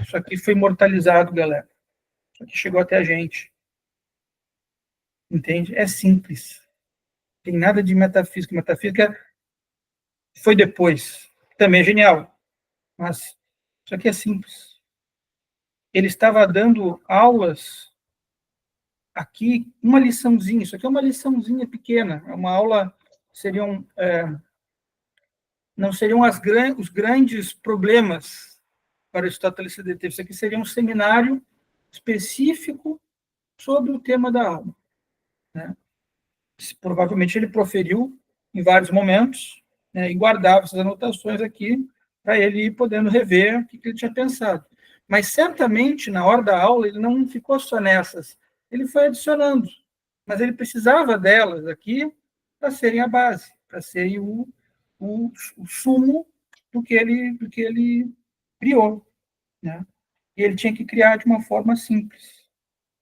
Isso aqui foi imortalizado, galera. Isso aqui chegou até a gente. Entende? É simples. Tem nada de metafísica. Metafísica foi depois. Também é genial. Mas isso aqui é simples. Ele estava dando aulas aqui, uma liçãozinha. Isso aqui é uma liçãozinha pequena. É uma aula, não seriam os grandes problemas para Aristóteles se deter. Isso aqui seria um seminário específico sobre o tema da alma. Né? Provavelmente ele proferiu em vários momentos, né, e guardava essas anotações aqui para ele ir podendo rever o que ele tinha pensado. Mas certamente, na hora da aula, ele não ficou só nessas, ele foi adicionando, mas ele precisava delas aqui para serem a base, para serem o sumo do que ele criou, né? E ele tinha que criar de uma forma simples.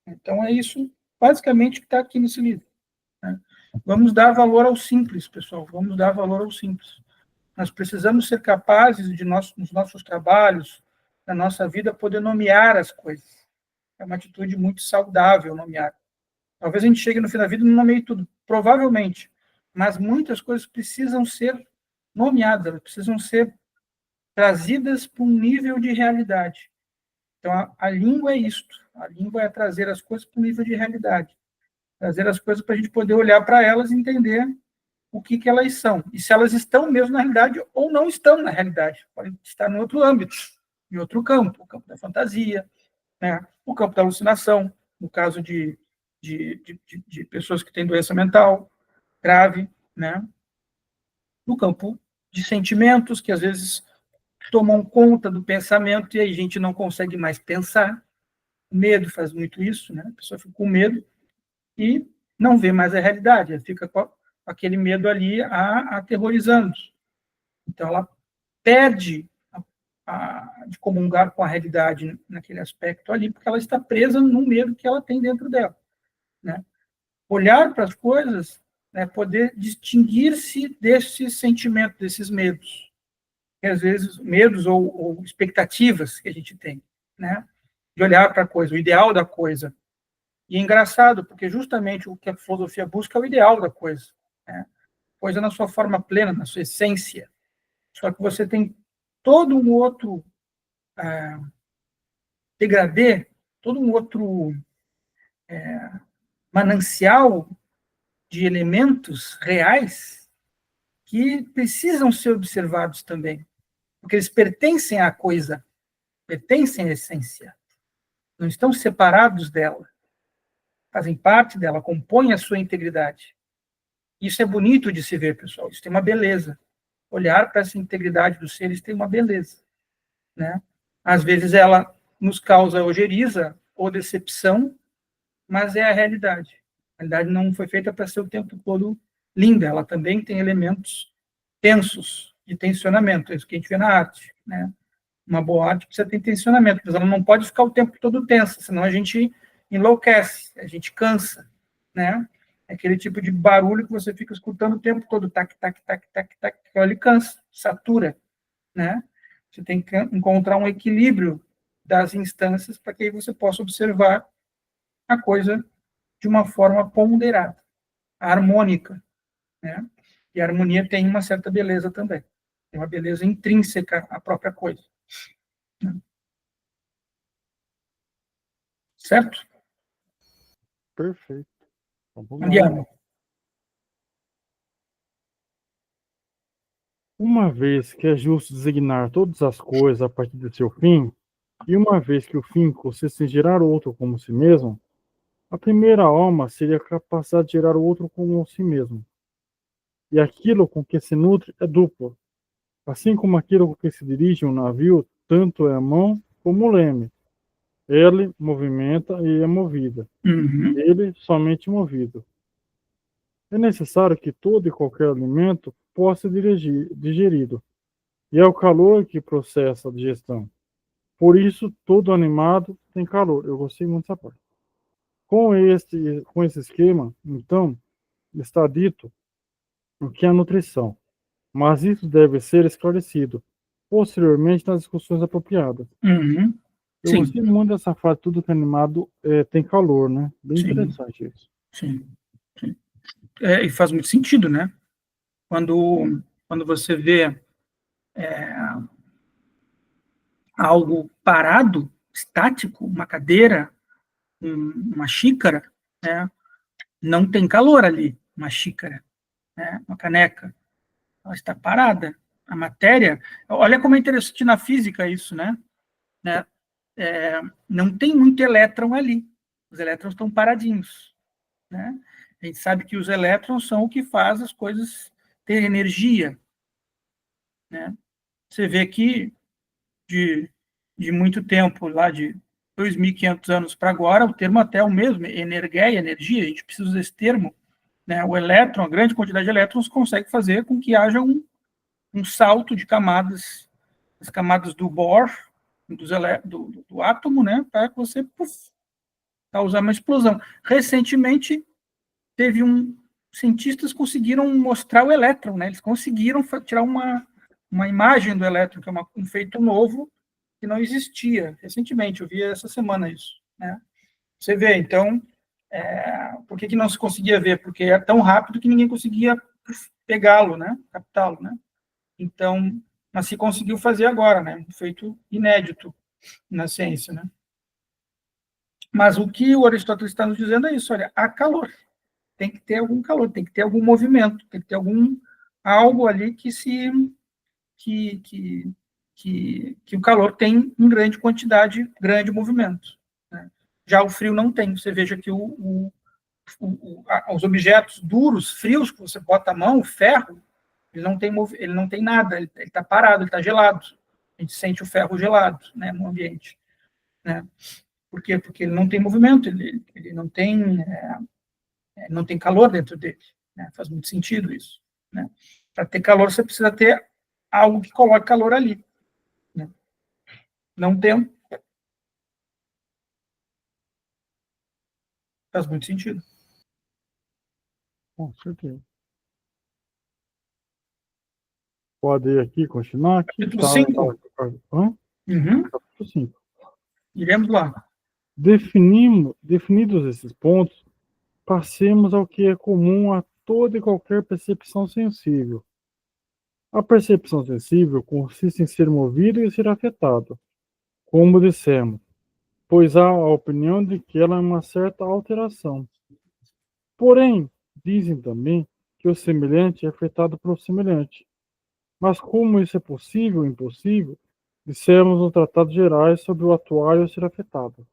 Então, é isso, basicamente, que está aqui nesse livro, né? Vamos dar valor ao simples, pessoal, vamos dar valor ao simples. Nós precisamos ser capazes, nos nossos trabalhos, na nossa vida, poder nomear as coisas. É uma atitude muito saudável nomear. Talvez a gente chegue no fim da vida e não nomeie tudo, provavelmente, mas muitas coisas precisam ser nomeadas, precisam ser trazidas para um nível de realidade. Então, a língua é isto. A língua é trazer as coisas para um nível de realidade. Trazer as coisas para a gente poder olhar para elas e entender o que elas são. E se elas estão mesmo na realidade ou não estão na realidade. Podem estar em outro âmbito, em outro campo. O campo da fantasia, né? O campo da alucinação, no caso de pessoas que têm doença mental grave, né? No campo de sentimentos, que às vezes tomam conta do pensamento e aí a gente não consegue mais pensar. O medo faz muito isso, né? A pessoa fica com medo e não vê mais a realidade, ela fica com aquele medo ali aterrorizando. Então, ela perde de comungar com a realidade naquele aspecto ali, porque ela está presa no medo que ela tem dentro dela, né? Olhar para as coisas, né, poder distinguir-se desses sentimentos, desses medos, que às vezes medos ou expectativas que a gente tem, né? De olhar para a coisa, o ideal da coisa. E é engraçado, porque justamente o que a filosofia busca é o ideal da coisa, né? Coisa na sua forma plena, na sua essência. Só que você tem todo um outro degradê, todo um outro manancial de elementos reais que precisam ser observados também, porque eles pertencem à coisa, pertencem à essência, não estão separados dela, fazem parte dela, compõem a sua integridade. Isso é bonito de se ver, pessoal, isso tem uma beleza. Olhar para essa integridade dos seres tem uma beleza, né? Às vezes ela nos causa ojeriza ou decepção, mas é a realidade. A realidade não foi feita para ser o tempo todo linda, ela também tem elementos tensos, de tensionamento, é isso que a gente vê na arte, né? Uma boa arte precisa ter tensionamento, mas ela não pode ficar o tempo todo tensa, senão a gente enlouquece, a gente cansa, né? É aquele tipo de barulho que você fica escutando o tempo todo, tac, tac, tac, tac, tac, ele cansa, satura, né? Você tem que encontrar um equilíbrio das instâncias para que aí você possa observar a coisa de uma forma ponderada, harmônica, né? E a harmonia tem uma certa beleza também. Tem uma beleza intrínseca à própria coisa. Né? Certo? Perfeito. Vamos lá. Andiamo. Uma vez que é justo designar todas as coisas a partir de seu fim, e uma vez que o fim consiste em gerar o outro como si mesmo, a primeira alma seria capaz de gerar o outro como si mesmo. E aquilo com que se nutre é duplo. Assim como aquilo com que se dirige um navio, tanto é a mão como o leme. Ele movimenta e é movido. Uhum. Ele somente movido. É necessário que todo e qualquer alimento possa ser digerido. E é o calor que processa a digestão. Por isso, todo animado tem calor. Eu gostei muito dessa parte. Com esse esquema, então, está dito o que é a nutrição. Mas isso deve ser esclarecido posteriormente nas discussões apropriadas. Uhum. Eu Sim. gostei muito dessa parte, tudo que é animado tem calor, né? Bem Sim. interessante isso. Sim. Sim. E faz muito sentido, né? Quando você vê algo parado, estático, uma cadeira, uma xícara, né? Não tem calor ali, uma xícara, né? Uma caneca, ela está parada. A matéria, olha como é interessante na física isso, né? Não tem muito elétron ali, os elétrons estão paradinhos, né? A gente sabe que os elétrons são o que faz as coisas ter energia, né? Você vê que de muito tempo, lá de 2.500 anos para agora, o termo até é o mesmo, energia, a gente precisa desse termo, né? O elétron, a grande quantidade de elétrons consegue fazer com que haja um salto de camadas as camadas do Bohr, do átomo, né, para que você causar uma explosão. Recentemente, cientistas conseguiram mostrar o elétron, né, eles conseguiram tirar uma imagem do elétron, que é um feito novo, que não existia. Recentemente, eu vi essa semana isso, né. Você vê, então, por que não se conseguia ver? Porque é tão rápido que ninguém conseguia pegá-lo, né, captá-lo, né. Então, mas se conseguiu fazer agora, né, um feito inédito na ciência, né. Mas o que o Aristóteles está nos dizendo é isso, olha, há calor, tem que ter algum calor, tem que ter algum movimento, tem que ter algo ali que o calor tem em grande quantidade, grande movimento, né. Já o frio não tem. Você veja que os objetos duros, frios, que você bota a mão, o ferro, ele não tem nada, ele está parado, ele está gelado. A gente sente o ferro gelado, né, no ambiente, né. Por quê? Porque ele não tem movimento, ele não tem calor dentro dele, né. Faz muito sentido isso, né. Para ter calor, você precisa ter algo que coloque calor ali, né. Não tem. Faz muito sentido. Com certeza. Pode ir aqui, continuar aqui. Capítulo 5. Capítulo 5. Iremos lá. Definidos esses pontos, passemos ao que é comum a toda e qualquer percepção sensível. A percepção sensível consiste em ser movido e ser afetado, como dissemos, pois há a opinião de que ela é uma certa alteração. Porém, dizem também que o semelhante é afetado pelo semelhante. Mas como isso é possível ou impossível, dissemos no Tratado Gerais sobre o atuar e o ser afetado.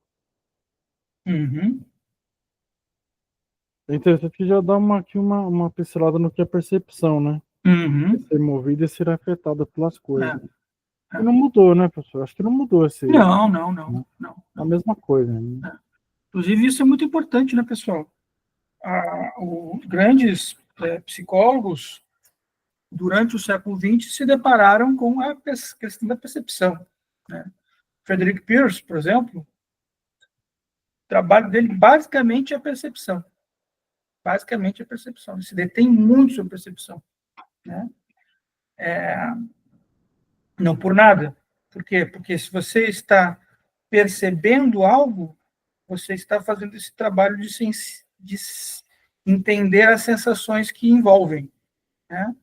É interessante que já dá aqui uma pincelada no que é percepção, né? Ser movido e ser afetado pelas coisas. E não mudou, né, professor? Acho que não mudou esse. Não. A mesma coisa. Né? Inclusive, isso é muito importante, né, pessoal? Os grandes psicólogos, durante o século XX, se depararam com a questão da percepção, né? Frederick Pierce, por exemplo, o trabalho dele basicamente é a percepção. Basicamente é a percepção. Ele se detém muito sobre percepção, né? Não por nada. Por quê? Porque se você está percebendo algo, você está fazendo esse trabalho de entender as sensações que envolvem, né?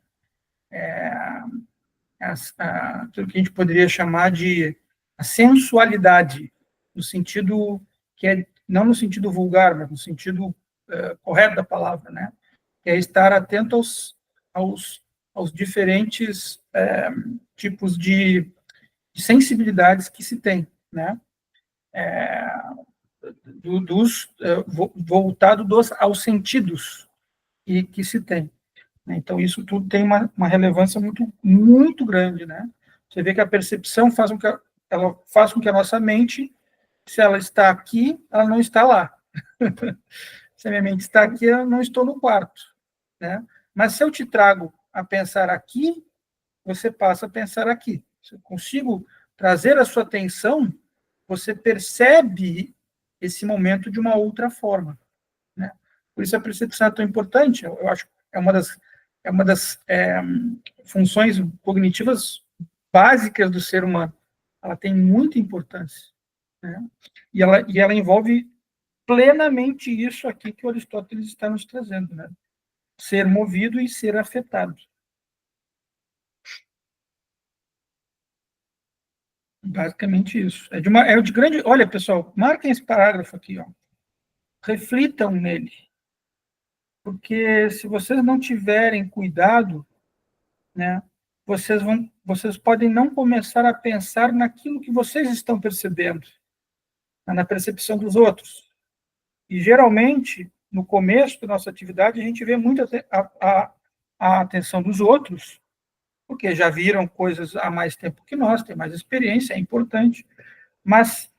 Aquilo que a gente poderia chamar de a sensualidade, no sentido que é, não no sentido vulgar, mas no sentido correto da palavra, né? Que é estar atento aos diferentes tipos de sensibilidades que se tem, né? Voltado aos sentidos que se tem. Então, isso tudo tem uma relevância muito, muito grande, né? Você vê que a percepção faz com que a nossa mente, se ela está aqui, ela não está lá. Se a minha mente está aqui, eu não estou no quarto, né? Mas se eu te trago a pensar aqui, você passa a pensar aqui. Se eu consigo trazer a sua atenção, você percebe esse momento de uma outra forma, né? Por isso a percepção é tão importante. Eu acho que é uma das funções cognitivas básicas do ser humano. Ela tem muita importância, né? E ela envolve plenamente isso aqui que o Aristóteles está nos trazendo, né? Ser movido e ser afetado. Basicamente isso. É de grande. Olha, pessoal, marquem esse parágrafo aqui, ó. Reflitam nele. Porque se vocês não tiverem cuidado, né, vocês podem não começar a pensar naquilo que vocês estão percebendo, na percepção dos outros. E geralmente, no começo da nossa atividade, a gente vê muito a atenção dos outros, porque já viram coisas há mais tempo que nós, tem mais experiência, é importante, mas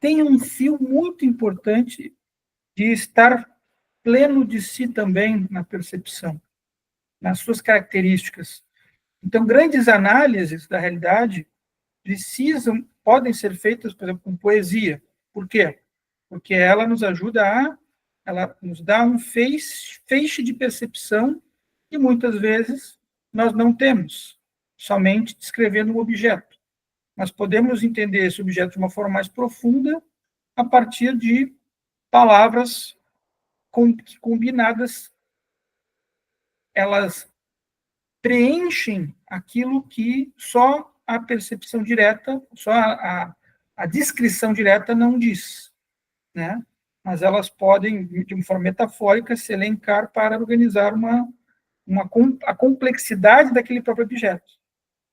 tem um fio muito importante de estar pleno de si também na percepção, nas suas características. Então, grandes análises da realidade podem ser feitas, por exemplo, com poesia. Por quê? Porque ela nos ajuda ela nos dá um feixe de percepção que muitas vezes nós não temos, somente descrevendo um objeto. Nós podemos entender esse objeto de uma forma mais profunda a partir de palavras combinadas, elas preenchem aquilo que só a percepção direta, só a descrição direta não diz, né? Mas elas podem, de uma forma metafórica, se elencar para organizar a complexidade daquele próprio objeto.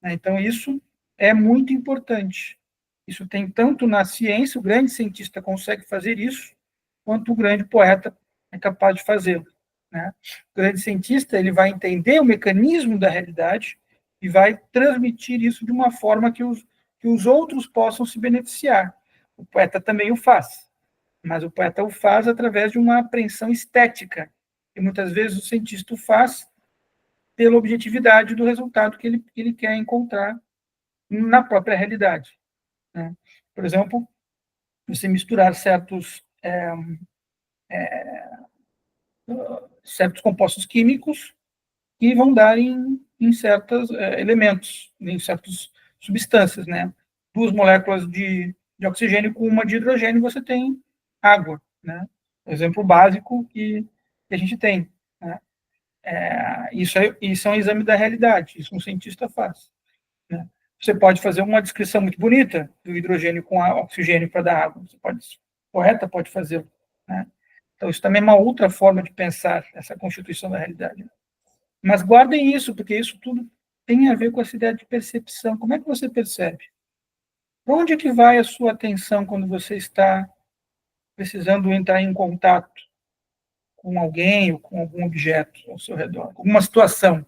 Então, isso é muito importante. Isso tem tanto na ciência, o grande cientista consegue fazer isso, quanto o grande poeta é capaz de fazê-lo, né? O grande cientista, ele vai entender o mecanismo da realidade e vai transmitir isso de uma forma que os outros possam se beneficiar. O poeta também o faz, mas o poeta o faz através de uma apreensão estética, e muitas vezes o cientista o faz pela objetividade do resultado que ele quer encontrar na própria realidade, né? Por exemplo, você misturar certos compostos químicos que vão dar em certos elementos, em certas substâncias, né? 2 moléculas de oxigênio com uma de hidrogênio, você tem água, né? Exemplo básico que a gente tem, né? Isso é um exame da realidade, isso um cientista faz, né? Você pode fazer uma descrição muito bonita do hidrogênio com oxigênio para dar água, poeta pode fazer, né? Então, isso também é uma outra forma de pensar essa constituição da realidade. Mas guardem isso, porque isso tudo tem a ver com essa ideia de percepção. Como é que você percebe? Para onde é que vai a sua atenção quando você está precisando entrar em contato com alguém ou com algum objeto ao seu redor, alguma situação?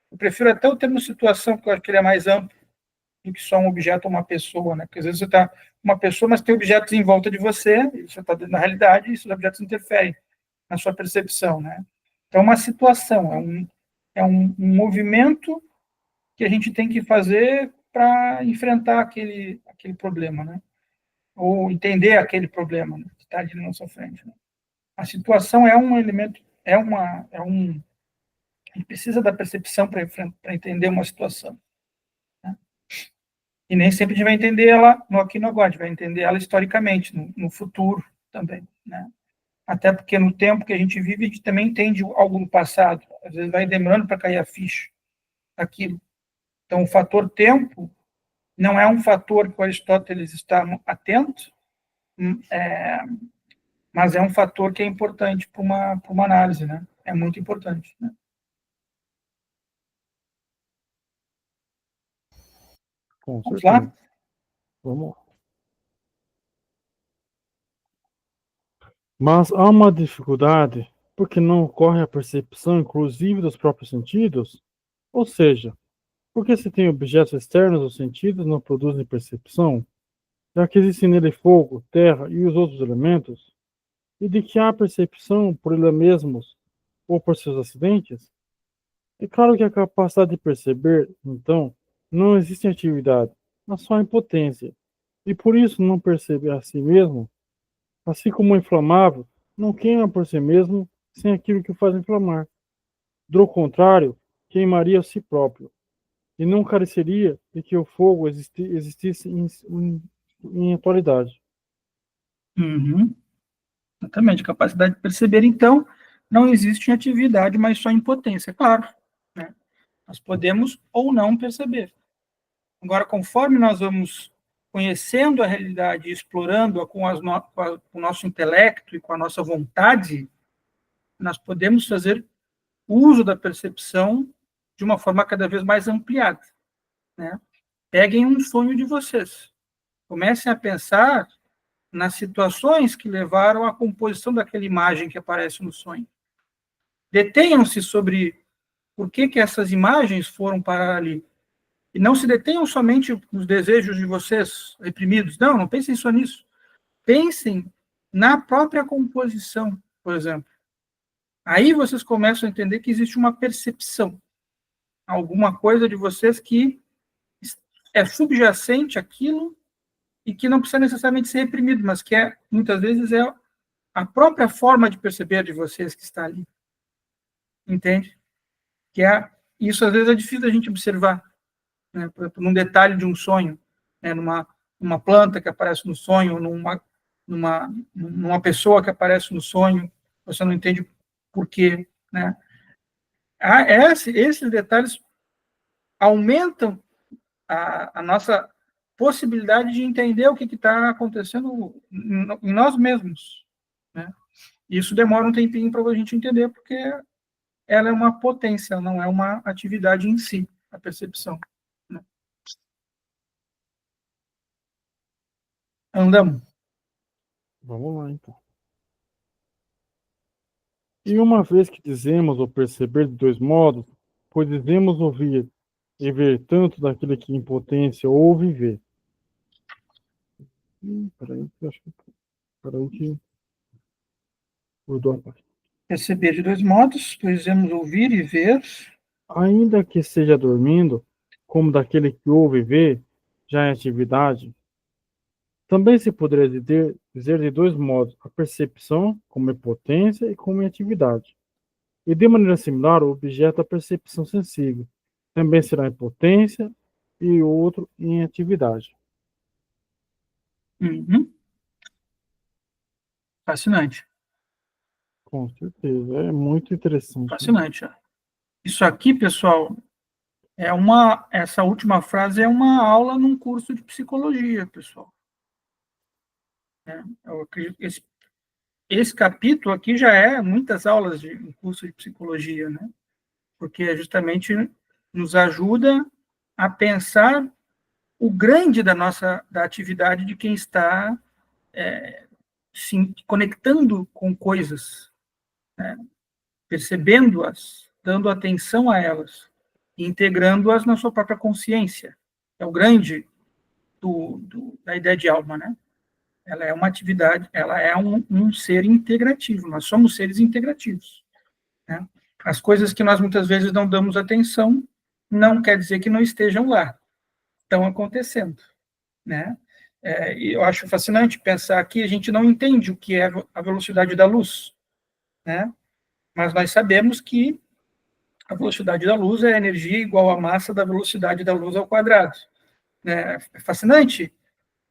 Eu prefiro até o termo situação, porque eu acho que ele é mais amplo do que só um objeto ou uma pessoa, né? Porque às vezes você está com uma pessoa, mas tem objetos em volta de você, e você está na realidade, e esses objetos interferem na sua percepção, né? Então, uma situação, é um movimento que a gente tem que fazer para enfrentar aquele problema, né? Ou entender aquele problema, né, que está ali na nossa frente, né? A situação é um elemento, a gente precisa da percepção para entender uma situação, né? E nem sempre a gente vai entender ela no aqui e no agora, a gente vai entender ela historicamente, no futuro também, né? Até porque no tempo que a gente vive, a gente também entende algo no passado. Às vezes vai demorando para cair a ficha daquilo. Então, o fator tempo não é um fator que o Aristóteles está atento, mas é um fator que é importante para uma análise, né? É muito importante, né? Com Vamos certeza. lá? Vamos lá. Mas há uma dificuldade porque não ocorre a percepção inclusive dos próprios sentidos, ou seja, porque se tem objetos externos aos sentidos não produzem percepção, já que existem nele fogo, terra e os outros elementos, e de que há percepção por eles mesmos ou por seus acidentes, é claro que a capacidade de perceber, então, não existe em atividade, mas só em potência, e por isso não percebe a si mesmo, assim como o inflamável não queima por si mesmo sem aquilo que o faz inflamar. Do contrário, queimaria a si próprio, e não careceria de que o fogo existisse em atualidade. Uhum. Exatamente. Capacidade de perceber, então, não existe em atividade, mas só em potência, claro, né? Nós podemos ou não perceber. Agora, conforme nós vamos conhecendo a realidade e explorando-a com o nosso intelecto e com a nossa vontade, nós podemos fazer uso da percepção de uma forma cada vez mais ampliada, né? Peguem um sonho de vocês. Comecem a pensar nas situações que levaram à composição daquela imagem que aparece no sonho. Detenham-se sobre por que essas imagens foram parar ali. E não se detenham somente nos desejos de vocês reprimidos. Não, não pensem só nisso. Pensem na própria composição, por exemplo. Aí vocês começam a entender que existe uma percepção, alguma coisa de vocês que é subjacente àquilo e que não precisa necessariamente ser reprimido, mas que muitas vezes é a própria forma de perceber de vocês que está ali. Entende? Isso às vezes é difícil a gente observar, né? Por exemplo, num detalhe de um sonho, né? numa planta que aparece no sonho, numa pessoa que aparece no sonho, você não entende por quê, né? Esses detalhes aumentam a nossa possibilidade de entender o que está acontecendo em nós mesmos, né? Isso demora um tempinho para a gente entender, porque ela é uma potência, não é uma atividade em si, a percepção, né? Andamos. Vamos lá, então. E uma vez que dizemos ou perceber de dois modos, pois dizemos ouvir e ver tanto daquele que em potência ouve e vê. Peraí, que mudou a página. Perceber de dois modos, pois dizemos ouvir e ver. Ainda que esteja dormindo, como daquele que ouve e vê, já em atividade, também se poderia dizer de dois modos, a percepção como em potência e como em atividade. E de maneira similar, o objeto da percepção sensível também será em potência e o outro em atividade. Uhum. Fascinante. Com certeza, é muito interessante. Fascinante. Isso aqui, pessoal, essa última frase é uma aula num curso de psicologia, pessoal. Eu acredito que esse capítulo aqui já é muitas aulas de um curso de psicologia, né? Porque justamente nos ajuda a pensar o grande da atividade de quem está se conectando com coisas, né? Percebendo-as, dando atenção a elas, integrando-as na sua própria consciência. É o grande da ideia de alma, né? Ela é uma atividade, ela é um ser integrativo, nós somos seres integrativos, né? As coisas que nós muitas vezes não damos atenção, não quer dizer que não estejam lá, estão acontecendo, né? E eu acho fascinante pensar que a gente não entende o que é a velocidade da luz, né? Mas nós sabemos que a velocidade da luz é a energia igual à massa da velocidade da luz ao quadrado, né? É fascinante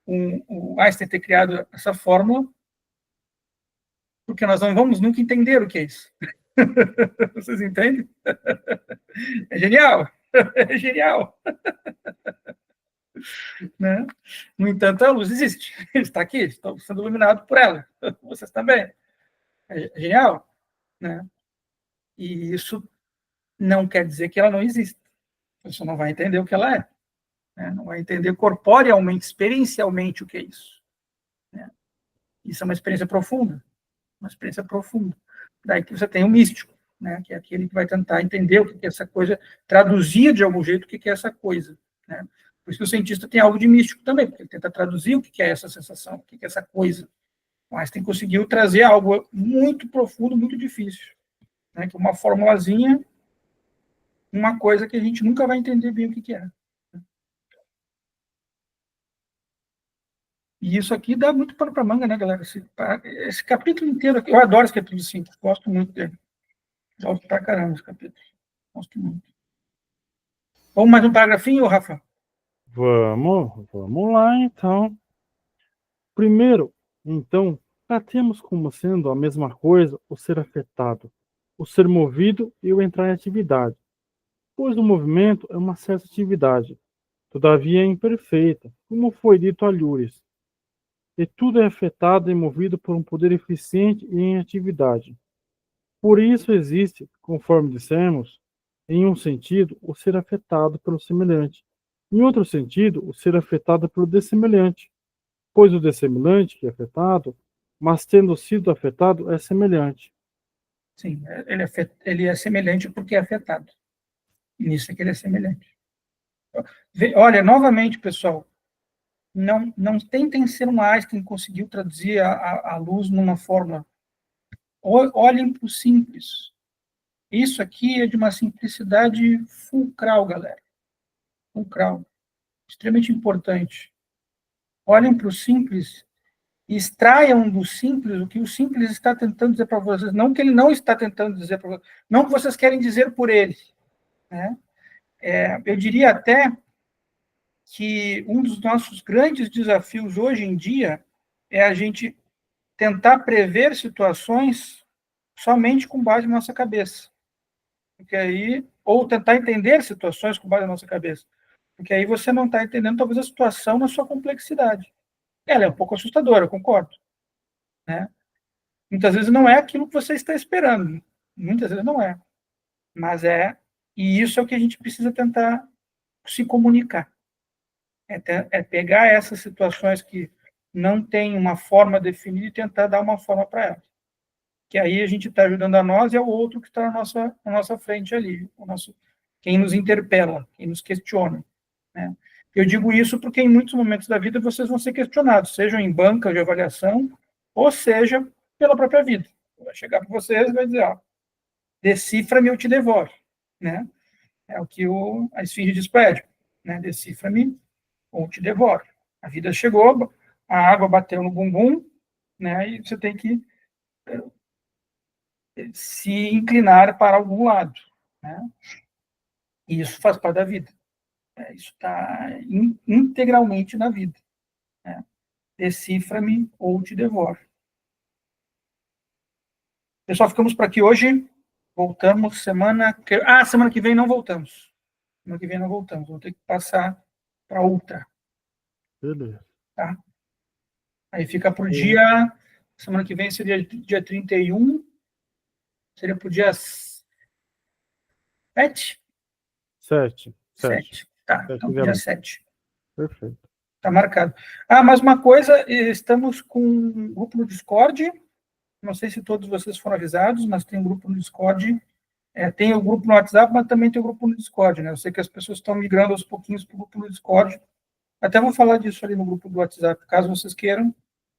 o Einstein ter criado essa fórmula, porque nós não vamos nunca entender o que é isso. Vocês entendem? É genial, é genial. Né? No entanto, a luz existe, está aqui, estou sendo iluminado por ela, vocês também. É genial, né? E isso não quer dizer que ela não exista. Você não vai entender o que ela é, né? Não vai entender corporealmente, experiencialmente o que é isso, né? Isso é uma experiência profunda, uma experiência profunda. Daí que você tem o místico, né? Que é aquele que vai tentar entender o que é essa coisa, traduzir de algum jeito o que é essa coisa, né? Por isso que o cientista tem algo de místico também, porque ele tenta traduzir o que é essa sensação, o que é essa coisa. Mas tem conseguido trazer algo muito profundo, muito difícil, né? Que é uma formulazinha, uma coisa que a gente nunca vai entender bem o que é. E isso aqui dá muito pano para manga, né, galera? Esse capítulo inteiro aqui, eu adoro esse capítulo 5, gosto muito dele. Gosto pra caramba esse capítulo. Gosto muito. Vamos mais um paragrafinho, Rafa? Vamos lá, então. Primeiro, então, tratemos como sendo a mesma coisa o ser afetado, o ser movido e o entrar em atividade, pois o movimento é uma certa atividade, todavia é imperfeita, como foi dito a Lures, e tudo é afetado e movido por um poder eficiente e em atividade. Por isso existe, conforme dissemos, em um sentido, o ser afetado pelo semelhante, em outro sentido, o ser afetado pelo dessemelhante, pois o dessemelhante, que é afetado, mas tendo sido afetado, é semelhante. Sim, ele é semelhante porque é afetado. E nisso é que ele é semelhante. Olha, novamente, pessoal, não tentem ser um Einstein que conseguiu traduzir a luz numa fórmula. Olhem para o simples. Isso aqui é de uma simplicidade fulcral, galera. Fulcral. extremamente importante. Olhem para o simples e extraiam do simples o que o simples está tentando dizer para vocês, não que ele não está tentando dizer para vocês, não que vocês querem dizer por ele. Né? Eu diria até que um dos nossos grandes desafios hoje em dia é a gente tentar prever situações somente com base na nossa cabeça. Porque aí, ou tentar entender situações com base na nossa cabeça. Porque aí você não está entendendo, talvez, a situação na sua complexidade. Ela é um pouco assustadora, eu concordo. Né? Muitas vezes não é aquilo que você está esperando. Muitas vezes não é. Mas é. E isso é o que a gente precisa tentar se comunicar. É pegar essas situações que não têm uma forma definida e tentar dar uma forma para elas. Que aí a gente está ajudando a nós e ao outro que está na nossa frente ali, quem nos interpela, quem nos questiona. Né? Eu digo isso porque em muitos momentos da vida vocês vão ser questionados, sejam em banca de avaliação, ou seja, pela própria vida. Vai chegar para vocês e vai dizer, ó, decifra-me, eu te devoro. Né? É o que a esfinge diz para Édipo, né? Decifra-me ou te devoro. A vida chegou, a água bateu no bumbum, né? E você tem que se inclinar para algum lado. Né? E isso faz parte da vida. Isso está integralmente na vida. Né? Decifra-me ou te devoro. Pessoal, ficamos por aqui hoje. Voltamos semana que vem não voltamos. Semana que vem não voltamos. Vamos ter que passar para outra. Beleza. Tá? Aí fica para o dia... Semana que vem seria dia 31. Seria para o dia 7? 7. Tá, então dia 7. Perfeito. Está marcado. Mais uma coisa, estamos com um grupo no Discord. Não sei se todos vocês foram avisados, mas tem um grupo no Discord. Tem o grupo no WhatsApp, mas também tem o grupo no Discord. Né? Eu sei que as pessoas estão migrando aos pouquinhos para o grupo no Discord. Até vou falar disso ali no grupo do WhatsApp. Caso vocês queiram,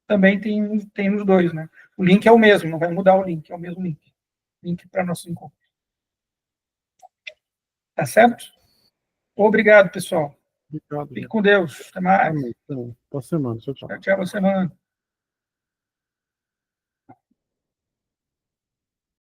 também tem nos dois. Né? O link é o mesmo, não vai mudar o link, é o mesmo link. Link para nosso encontro. Tá certo? Obrigado, pessoal. Obrigado. Fique com Deus. Até mais. Amém. Boa semana. Tchau, tchau. Tchau, boa semana.